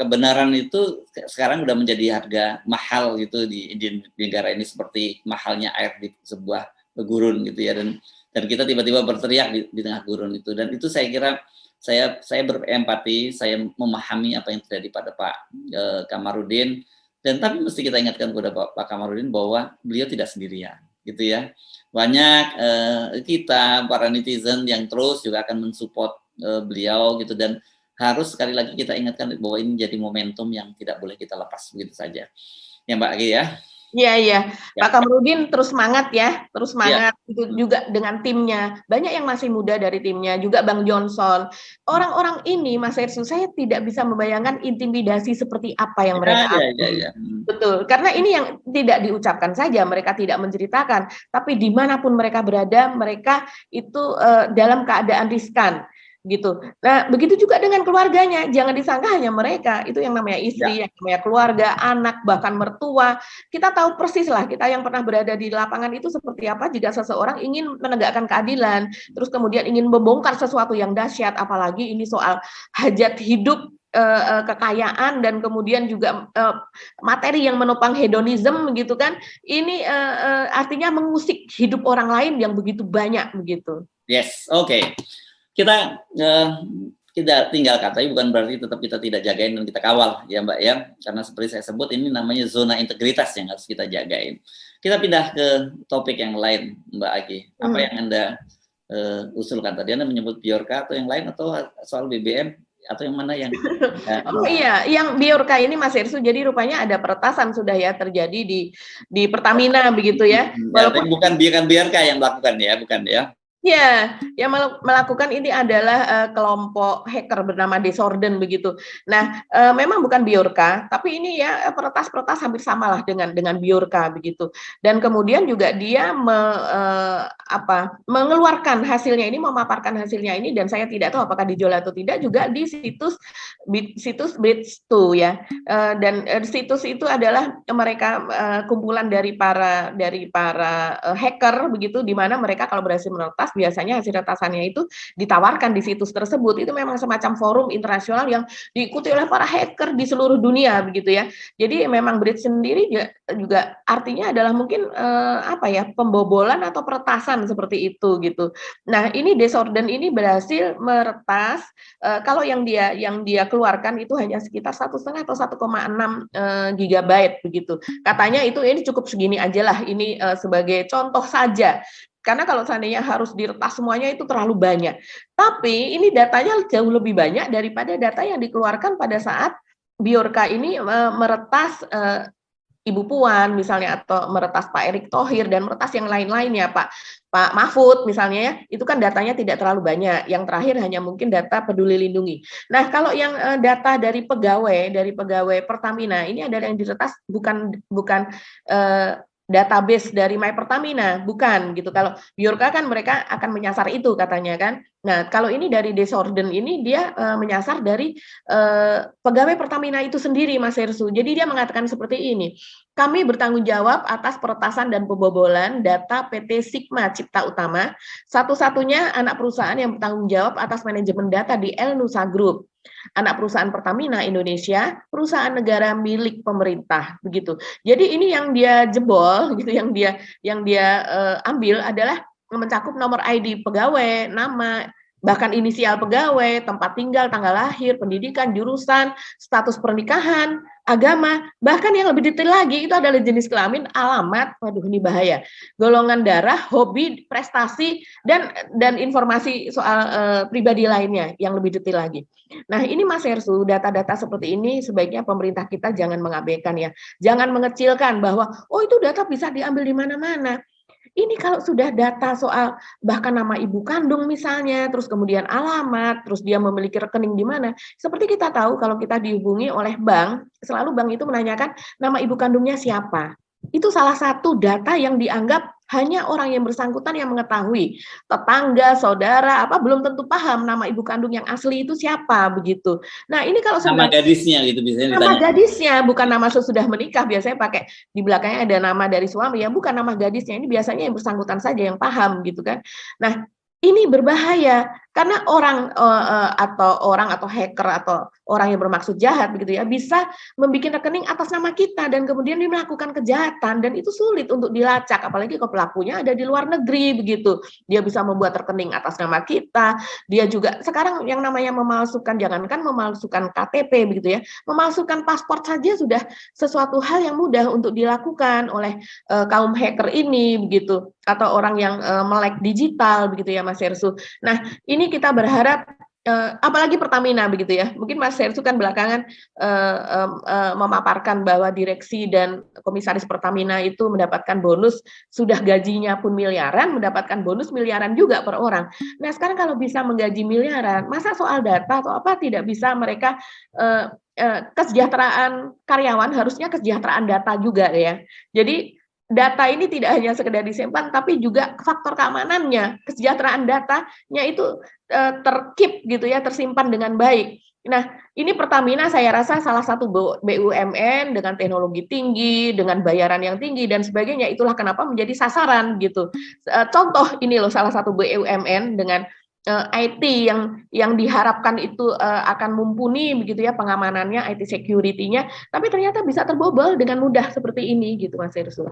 Speaker 1: kebenaran itu sekarang udah menjadi harga mahal gitu di negara ini, seperti mahalnya air di sebuah gurun gitu ya, dan kita tiba-tiba berteriak di tengah gurun itu. Dan itu saya kira saya berempati, saya memahami apa yang terjadi pada Pak Kamarudin, dan tapi mesti kita ingatkan kepada Pak Kamarudin bahwa beliau tidak sendirian gitu ya. Banyak kita para netizen yang terus juga akan mensupport beliau gitu, dan harus sekali lagi kita ingatkan bahwa ini jadi momentum yang tidak boleh kita lepas begitu saja. Ya Mbak Agi ya.
Speaker 2: Iya. Pak Kamarudin terus semangat ya, terus semangat itu juga dengan timnya. Banyak yang masih muda dari timnya, juga Bang Johnson. Orang-orang ini, Mas Hersu, saya tidak bisa membayangkan intimidasi seperti apa yang mereka alami. Betul, karena ini yang tidak diucapkan saja, mereka tidak menceritakan, tapi dimanapun mereka berada, mereka itu dalam keadaan riskan. Gitu. Nah, begitu juga dengan keluarganya. Jangan disangka hanya mereka, itu yang namanya istri, yang namanya keluarga, anak, bahkan mertua. Kita tahu persis lah, kita yang pernah berada di lapangan itu seperti apa jika seseorang ingin menegakkan keadilan, terus kemudian ingin membongkar sesuatu yang dahsyat, apalagi ini soal hajat hidup, kekayaan, dan kemudian juga materi yang menopang hedonisme gitu kan. Ini artinya mengusik hidup orang lain yang begitu banyak begitu.
Speaker 1: Yes, oke. Kita tinggal katai, bukan berarti tetap kita tidak jagain dan kita kawal ya Mbak ya, karena seperti saya sebut ini namanya zona integritas yang harus kita jagain. Kita pindah ke topik yang lain Mbak Agi. Apa yang Anda usulkan tadi? Anda menyebut Biorka atau yang lain, atau soal BBM, atau yang mana yang
Speaker 2: Oh iya, yang Biorka ini Mas Hersu, jadi rupanya ada peretasan sudah ya terjadi di Pertamina begitu ya.
Speaker 1: Walaupun bukan Biorka yang melakukan ya, bukan ya.
Speaker 2: Ya, yang melakukan ini adalah kelompok hacker bernama Desorden begitu. Nah, memang bukan Bjorka, tapi ini ya peretas-peretas hampir samalah dengan Bjorka begitu. Dan kemudian juga dia mengeluarkan hasilnya ini, memaparkan hasilnya ini, dan saya tidak tahu apakah dijual atau tidak juga di situs Bits2 ya. Dan situs itu adalah mereka kumpulan dari para hacker begitu, di mana mereka kalau berhasil meretas biasanya hasil retasannya itu ditawarkan di situs tersebut. Itu memang semacam forum internasional yang diikuti oleh para hacker di seluruh dunia begitu ya. Jadi memang Bridge sendiri juga artinya adalah mungkin pembobolan atau peretasan seperti itu gitu. Nah, ini Desorden ini berhasil meretas kalau yang dia keluarkan itu hanya sekitar 1,5 atau 1,6 gigabyte begitu. Katanya ini cukup segini aja lah, ini sebagai contoh saja. Karena kalau seandainya harus diretas semuanya itu terlalu banyak. Tapi ini datanya jauh lebih banyak daripada data yang dikeluarkan pada saat Bjorka ini meretas Ibu Puan misalnya, atau meretas Pak Erick Thohir dan meretas yang lain-lainnya, Pak Mahfud misalnya ya, itu kan datanya tidak terlalu banyak. Yang terakhir hanya mungkin data Peduli Lindungi. Nah, kalau yang data dari pegawai Pertamina ini adalah yang diretas bukan database dari My Pertamina, bukan gitu. Kalau Bjorka kan mereka akan menyasar itu katanya kan. Nah, kalau ini dari Desorden ini dia menyasar dari pegawai Pertamina itu sendiri, Mas Hersu. Jadi dia mengatakan seperti ini, kami bertanggung jawab atas peretasan dan pembobolan data PT Sigma Cipta Utama, satu-satunya anak perusahaan yang bertanggung jawab atas manajemen data di El Nusa Group. Anak perusahaan Pertamina Indonesia, perusahaan negara milik pemerintah, begitu. Jadi ini yang dia jebol, gitu, yang dia ambil adalah mencakup nomor ID pegawai, nama, bahkan inisial pegawai, tempat tinggal, tanggal lahir, pendidikan, jurusan, status pernikahan, agama, bahkan yang lebih detail lagi itu adalah jenis kelamin, alamat, waduh ini bahaya, golongan darah, hobi, prestasi, dan informasi soal pribadi lainnya yang lebih detail lagi. Nah, ini Mas Hersu, data-data seperti ini sebaiknya pemerintah kita jangan mengabaikan ya, jangan mengecilkan bahwa itu data bisa diambil di mana-mana. Ini kalau sudah data soal bahkan nama ibu kandung misalnya, terus kemudian alamat, terus dia memiliki rekening di mana. Seperti kita tahu kalau kita dihubungi oleh bank, selalu bank itu menanyakan nama ibu kandungnya siapa. Itu salah satu data yang dianggap hanya orang yang bersangkutan yang mengetahui. Tetangga, saudara, belum tentu paham nama ibu kandung yang asli itu siapa begitu. Nah, ini kalau
Speaker 1: nama gadisnya gitu biasanya
Speaker 2: nama gadisnya, bukan nama sesudah menikah, biasanya pakai di belakangnya ada nama dari suami ya, bukan nama gadisnya. Ini biasanya yang bersangkutan saja yang paham gitu kan. Nah, ini berbahaya karena orang atau hacker atau orang yang bermaksud jahat begitu ya bisa membuat rekening atas nama kita dan kemudian dia melakukan kejahatan, dan itu sulit untuk dilacak apalagi kalau pelakunya ada di luar negeri begitu. Dia bisa membuat rekening atas nama kita. Dia juga sekarang yang namanya memalsukan, jangankan memalsukan KTP begitu ya, memalsukan paspor saja sudah sesuatu hal yang mudah untuk dilakukan oleh kaum hacker ini begitu, atau orang yang melek digital begitu ya Mas Hersu. Nah, ini kita berharap apalagi Pertamina begitu ya. Mungkin Mas Hersu kan belakangan memaparkan bahwa direksi dan komisaris Pertamina itu mendapatkan bonus, sudah gajinya pun miliaran, mendapatkan bonus miliaran juga per orang. Nah, sekarang kalau bisa menggaji miliaran, masa soal data atau apa tidak bisa mereka kesejahteraan karyawan, harusnya kesejahteraan data juga ya. Jadi data ini tidak hanya sekedar disimpan, tapi juga faktor keamanannya, kesejahteraan datanya itu terkeep gitu ya, tersimpan dengan baik. Nah, ini Pertamina saya rasa salah satu BUMN dengan teknologi tinggi, dengan bayaran yang tinggi dan sebagainya. Itulah kenapa menjadi sasaran gitu. Contoh ini loh salah satu BUMN dengan IT yang diharapkan itu akan mumpuni begitu ya pengamanannya, IT security-nya, tapi ternyata bisa terbobol dengan mudah seperti ini gitu Mas Hersu.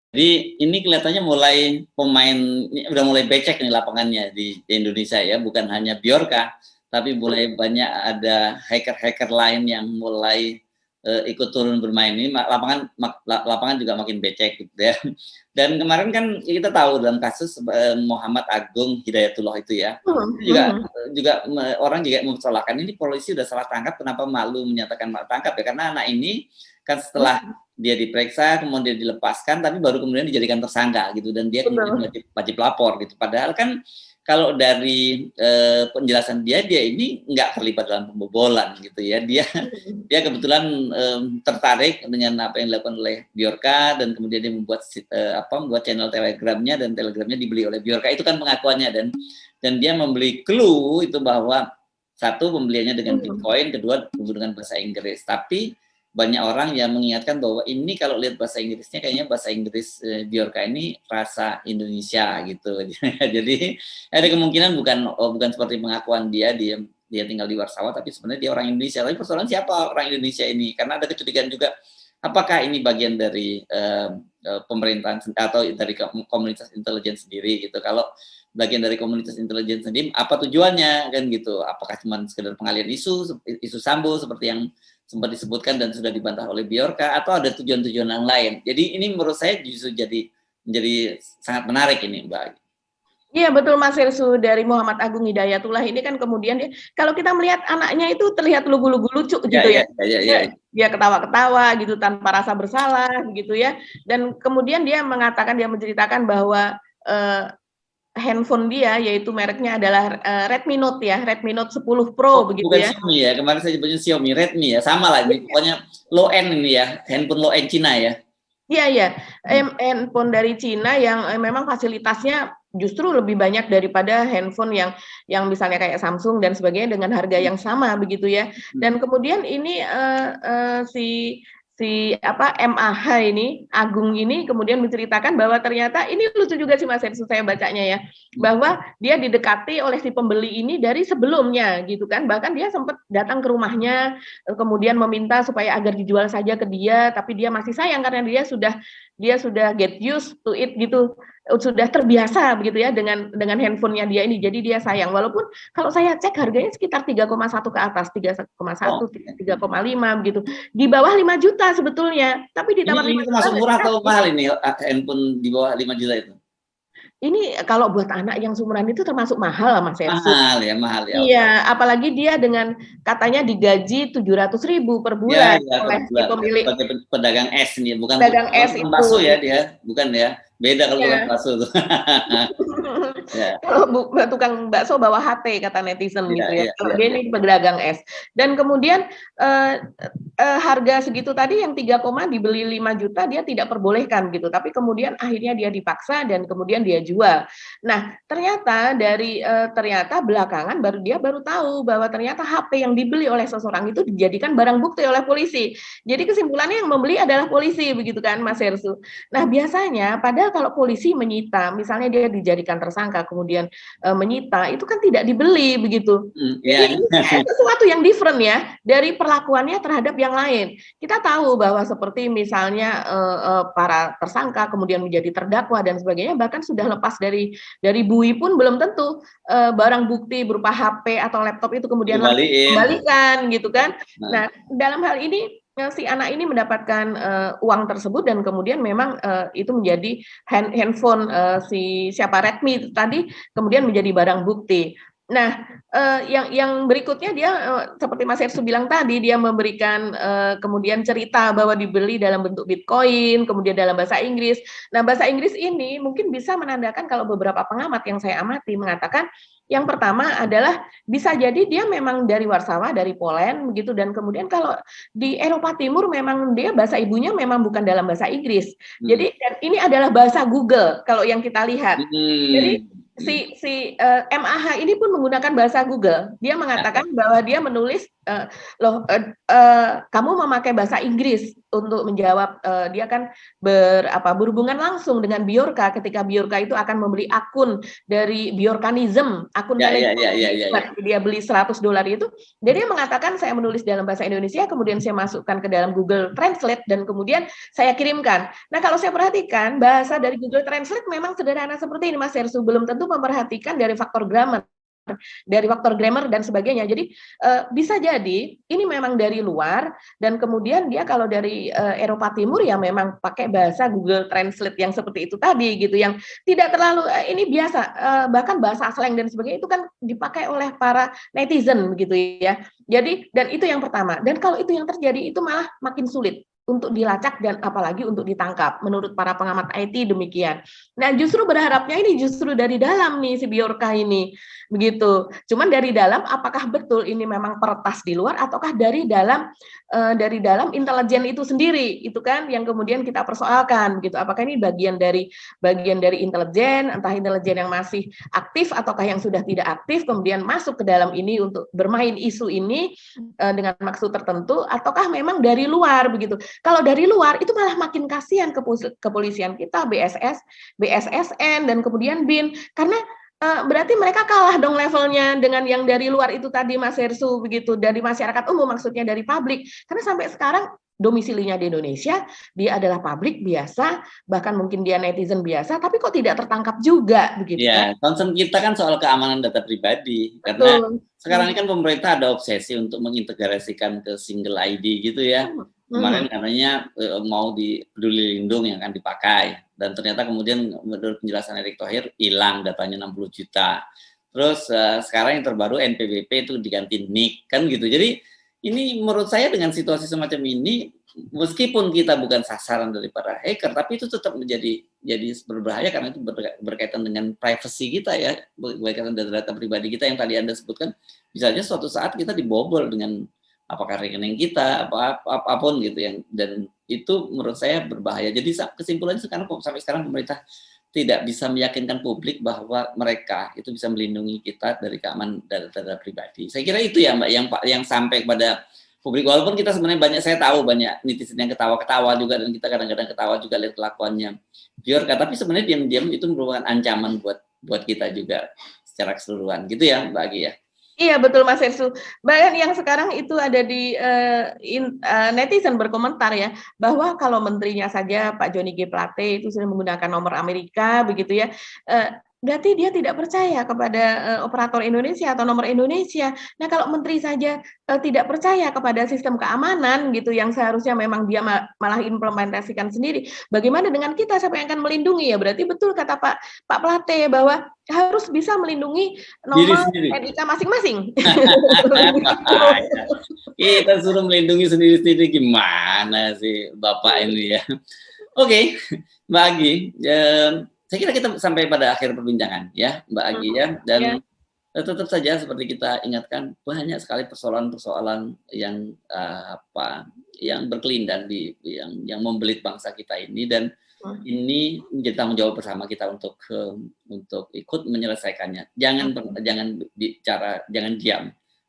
Speaker 1: Jadi ini kelihatannya mulai udah mulai becek nih lapangannya di Indonesia ya, bukan hanya Bjorka, tapi mulai banyak ada hacker-hacker lain yang mulai ikut turun bermain. Ini lapangan juga makin becek gitu ya. Dan kemarin kan kita tahu dalam kasus Muhammad Agung Hidayatullah itu ya, juga orang juga mempersoalkan ini polisi udah salah tangkap, kenapa malu menyatakan malah tangkap ya, karena anak ini kan setelah dia diperiksa, kemudian dilepaskan, tapi baru kemudian dijadikan tersangka gitu, dan dia kemudian wajib lapor gitu. Padahal kan kalau dari penjelasan dia ini nggak terlibat dalam pembobolan gitu ya. Dia kebetulan tertarik dengan apa yang dilakukan oleh Bjorka, dan kemudian dia membuat channel Telegramnya, dan Telegramnya dibeli oleh Bjorka. Itu kan pengakuannya, dan dia membeli clue itu bahwa satu, pembeliannya dengan Bitcoin, kedua dengan bahasa Inggris. Tapi banyak orang yang mengingatkan bahwa ini kalau lihat bahasa Inggrisnya kayaknya bahasa Inggris Bjorka ini rasa Indonesia gitu. Jadi ada kemungkinan bukan seperti pengakuan dia tinggal di Warsawa, tapi sebenarnya dia orang Indonesia. Tapi persoalan siapa orang Indonesia ini? Karena ada kecurigaan juga, apakah ini bagian dari pemerintahan atau dari komunitas intelijen sendiri gitu. Kalau bagian dari komunitas intelijen sendiri, apa tujuannya kan gitu? Apakah cuma sekedar pengalian isu Sambo seperti yang sempat disebutkan dan sudah dibantah oleh Bjorka, atau ada tujuan-tujuan yang lain? Jadi ini menurut saya justru menjadi sangat menarik ini, Mbak.
Speaker 2: Iya betul Mas Hersu, dari Muhammad Agung Hidayatullah ini kan kemudian kalau kita melihat anaknya itu terlihat lugu-lugu lucu gitu ya. Dia ketawa-ketawa gitu tanpa rasa bersalah gitu ya. Dan kemudian dia menceritakan bahwa handphone dia, yaitu mereknya adalah Redmi Note ya, Redmi Note 10 Pro begitu
Speaker 1: bukan
Speaker 2: ya.
Speaker 1: Xiaomi ya, kemarin saya sebutnya Xiaomi, Redmi ya, sama lah ini pokoknya low end ini ya, handphone low end Cina ya.
Speaker 2: Iya, handphone dari Cina yang memang fasilitasnya justru lebih banyak daripada handphone yang misalnya kayak Samsung dan sebagainya dengan harga yang sama begitu ya. Dan kemudian ini si MAH ini, Agung ini kemudian menceritakan bahwa ternyata ini lucu juga sih Mas Hersu, saya bacanya ya, bahwa dia didekati oleh si pembeli ini dari sebelumnya gitu kan, bahkan dia sempat datang ke rumahnya kemudian meminta supaya agar dijual saja ke dia, tapi dia masih sayang karena dia sudah get used to it gitu, sudah terbiasa begitu ya dengan handphonenya dia ini, jadi dia sayang, walaupun kalau saya cek harganya sekitar 3,1 ke atas, 3,1, 3,5 begitu, di bawah 5 juta sebetulnya, tapi ditawar 5
Speaker 1: juta. Ini termasuk murah atau mahal ini handphone di bawah 5 juta itu?
Speaker 2: Ini kalau buat anak yang seumuran itu termasuk mahal lah Mas Hersu.
Speaker 1: Mahal ya.
Speaker 2: Iya, apalagi dia dengan katanya digaji 700.000 per bulan oleh si pemilik.
Speaker 1: Sebagai pedagang es nih, bukan
Speaker 2: pedagang es itu.
Speaker 1: Bakso ya dia, bukan ya. Beda kalau tukang bakso tuh.
Speaker 2: Kalau tukang bakso bawa HT kata netizen gitu ya. Kalau dia ini pedagang es. Dan kemudian harga segitu tadi yang 3, dibeli 5 juta dia tidak perbolehkan gitu. Tapi kemudian akhirnya dia dipaksa dan kemudian dia jual. Nah, ternyata belakangan dia baru tahu bahwa ternyata HP yang dibeli oleh seseorang itu dijadikan barang bukti oleh polisi. Jadi kesimpulannya yang membeli adalah polisi begitu kan Mas Hersu. Nah, biasanya padahal kalau polisi menyita, misalnya dia dijadikan tersangka kemudian menyita, itu kan tidak dibeli begitu. Jadi ini sesuatu yang different ya dari perlakuannya terhadap yang lain. Kita tahu bahwa seperti misalnya para tersangka kemudian menjadi terdakwa dan sebagainya, bahkan sudah lepas dari bui pun belum tentu barang bukti berupa HP atau laptop itu kemudian dikembalikan gitu kan. Nah, dalam hal ini si anak ini mendapatkan uang tersebut dan kemudian memang itu menjadi handphone si Redmi tadi kemudian menjadi barang bukti. Nah, yang berikutnya dia seperti Mas Hersu bilang tadi, dia memberikan kemudian cerita bahwa dibeli dalam bentuk Bitcoin, kemudian dalam bahasa Inggris. Nah, bahasa Inggris ini mungkin bisa menandakan kalau beberapa pengamat yang saya amati mengatakan yang pertama adalah bisa jadi dia memang dari Warsawa, dari Poland begitu, dan kemudian kalau di Eropa Timur memang dia bahasa ibunya memang bukan dalam bahasa Inggris. Jadi dan ini adalah bahasa Google kalau yang kita lihat. Jadi si MAH ini pun menggunakan bahasa Google. Dia mengatakan bahwa dia menulis kamu memakai bahasa Inggris untuk menjawab, dia kan berhubungan langsung dengan Bjorka ketika Bjorka itu akan membeli akun dari Bjorkanism, akun dia beli $100 itu. Jadi dia mengatakan saya menulis dalam bahasa Indonesia, kemudian saya masukkan ke dalam Google Translate dan kemudian saya kirimkan. Nah, kalau saya perhatikan bahasa dari Google Translate memang sederhana seperti ini Mas Hersu, belum tentu memperhatikan dari faktor grammar dan sebagainya. Jadi bisa jadi ini memang dari luar dan kemudian dia kalau dari Eropa Timur ya memang pakai bahasa Google Translate yang seperti itu tadi gitu, yang tidak terlalu ini biasa, bahkan bahasa slang dan sebagainya itu kan dipakai oleh para netizen begitu ya. Jadi dan itu yang pertama. Dan kalau itu yang terjadi itu malah makin sulit. untuk dilacak dan apalagi untuk ditangkap. Menurut para pengamat IT demikian. Nah, justru berharapnya ini justru dari dalam nih si Bjorka ini. Begitu. Cuman dari dalam apakah betul ini memang peretas di luar ataukah dari dalam intelijen itu sendiri, itu kan yang kemudian kita persoalkan gitu. Apakah ini bagian dari intelijen, entah intelijen yang masih aktif ataukah yang sudah tidak aktif kemudian masuk ke dalam ini untuk bermain isu ini dengan maksud tertentu, ataukah memang dari luar begitu. Kalau dari luar itu malah makin kasihan kepolisian kita, BSSN dan kemudian BIN, karena berarti mereka kalah dong levelnya dengan yang dari luar itu tadi Mas Hersu begitu, dari masyarakat umum maksudnya dari publik. Karena sampai sekarang domisilinya di Indonesia, dia adalah publik biasa, bahkan mungkin dia netizen biasa, tapi kok tidak tertangkap juga begitu
Speaker 1: ya,
Speaker 2: kan?
Speaker 1: concern kita kan soal keamanan data pribadi. Karena sekarang ini kan pemerintah ada obsesi untuk mengintegrasikan ke single ID gitu ya. Kemarin katanya mau di Peduli Lindung yang akan dipakai, dan ternyata kemudian menurut penjelasan Erick Thohir hilang datanya 60 juta. Terus sekarang yang terbaru NPWP itu diganti NIK kan gitu. Jadi ini menurut saya dengan situasi semacam ini, meskipun kita bukan sasaran dari para hacker, tapi itu tetap jadi berbahaya karena itu berkaitan dengan privacy kita ya, berkaitan data-data pribadi kita yang tadi Anda sebutkan. Bisa saja suatu saat kita dibobol dengan apakah rekening kita, apapun gitu yang, dan itu menurut saya berbahaya. Jadi kesimpulannya sampai sekarang pemerintah tidak bisa meyakinkan publik bahwa mereka itu bisa melindungi kita dari keamanan data pribadi. Saya kira itu ya Mbak yang sampai pada publik. Walaupun kita sebenarnya saya tahu banyak netizen yang ketawa-ketawa juga, dan kita kadang-kadang ketawa juga lihat kelakuannya Bjorka, tapi sebenarnya diam-diam itu merupakan ancaman buat kita juga secara keseluruhan. Gitu ya Mbak Agi ya.
Speaker 2: Iya betul Mas Hersu. Bahkan yang sekarang itu ada di netizen berkomentar ya, bahwa kalau menterinya saja Pak Johnny G. Plate itu sudah menggunakan nomor Amerika begitu ya, berarti dia tidak percaya kepada operator Indonesia atau nomor Indonesia. Nah kalau menteri saja tidak percaya kepada sistem keamanan gitu, yang seharusnya memang dia malah implementasikan sendiri, bagaimana dengan kita, siapa yang akan melindungi ya? Berarti betul kata Pak Plate bahwa harus bisa melindungi nomor NIK masing-masing.
Speaker 1: Kita suruh melindungi sendiri-sendiri, gimana sih Bapak ini ya. Oke, Mbak Agi, saya kira kita sampai pada akhir perbincangan ya Mbak Agi ya, dan tetap saja seperti kita ingatkan, banyak sekali persoalan-persoalan yang yang berkelindan yang membelit bangsa kita ini, dan ini menjadi tanggung jawab bersama kita untuk ikut menyelesaikannya. Jangan bicara, jangan diam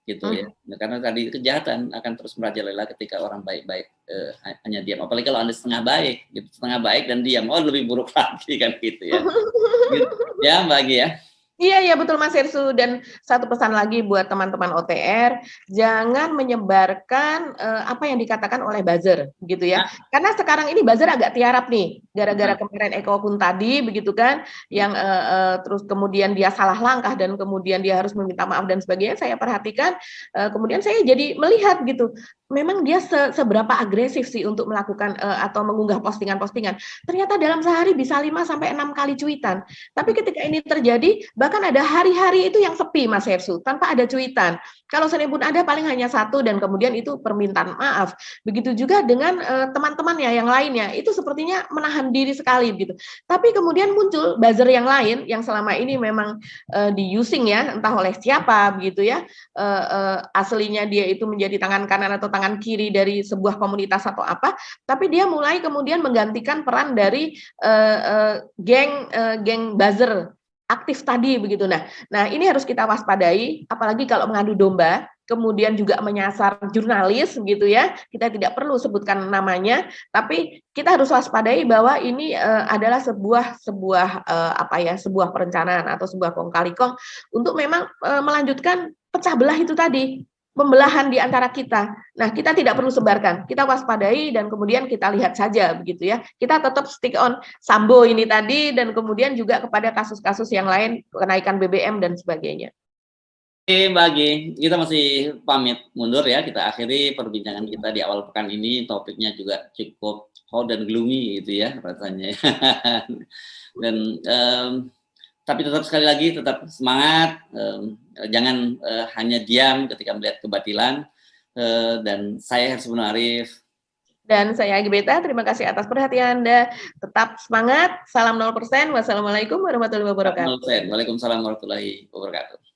Speaker 1: gitu ya. Karena tadi kejahatan akan terus merajalela ketika orang baik-baik hanya diam. Apalagi kalau Anda setengah baik, gitu, setengah baik dan diam, lebih buruk lagi kan gitu ya. Gitu. Ya Mbak Agi ya.
Speaker 2: Iya betul Mas Hersu, dan satu pesan lagi buat teman-teman OTR, jangan menyebarkan apa yang dikatakan oleh buzzer gitu ya. Karena sekarang ini buzzer agak tiarap nih, gara-gara kemarin Eko pun tadi begitu kan, yang terus kemudian dia salah langkah dan kemudian dia harus meminta maaf dan sebagainya. Saya perhatikan, kemudian saya jadi melihat gitu, memang dia seberapa agresif sih untuk melakukan atau mengunggah postingan-postingan. Ternyata dalam sehari bisa 5-6 kali cuitan. Tapi ketika ini terjadi, bahkan ada hari-hari itu yang sepi Mas Hersu, tanpa ada cuitan. Kalau Senin pun ada paling hanya 1 dan kemudian itu permintaan maaf. Begitu juga dengan teman-temannya yang lainnya, itu sepertinya menahan diri sekali gitu. Tapi kemudian muncul buzzer yang lain yang selama ini memang di-using ya, entah oleh siapa begitu ya. Aslinya dia itu menjadi tangan kanan atau tangan kiri dari sebuah komunitas atau apa, tapi dia mulai kemudian menggantikan peran dari geng buzzer aktif tadi begitu. Nah ini harus kita waspadai, apalagi kalau mengadu domba, kemudian juga menyasar jurnalis gitu ya. Kita tidak perlu sebutkan namanya, tapi kita harus waspadai bahwa ini adalah sebuah perencanaan atau sebuah kong kali kong untuk memang melanjutkan pecah belah itu tadi, pembelahan di antara kita. Nah, kita tidak perlu sebarkan, kita waspadai dan kemudian kita lihat saja begitu ya. Kita tetap stick on Sambo ini tadi, dan kemudian juga kepada kasus-kasus yang lain, kenaikan BBM dan sebagainya.
Speaker 1: Oke Mbak Agi, kita masih pamit mundur ya, kita akhiri perbincangan kita di awal pekan ini. Topiknya juga cukup hot dan gloomy gitu ya rasanya. Dan tapi tetap sekali lagi tetap semangat, jangan hanya diam ketika melihat kebatilan. Dan saya Hersu Arif
Speaker 2: Dan saya Agi Beta, terima kasih atas perhatian Anda. Tetap semangat, salam 0%. Wassalamualaikum warahmatullahi wabarakatuh.
Speaker 1: 0%. Waalaikumsalam warahmatullahi wabarakatuh.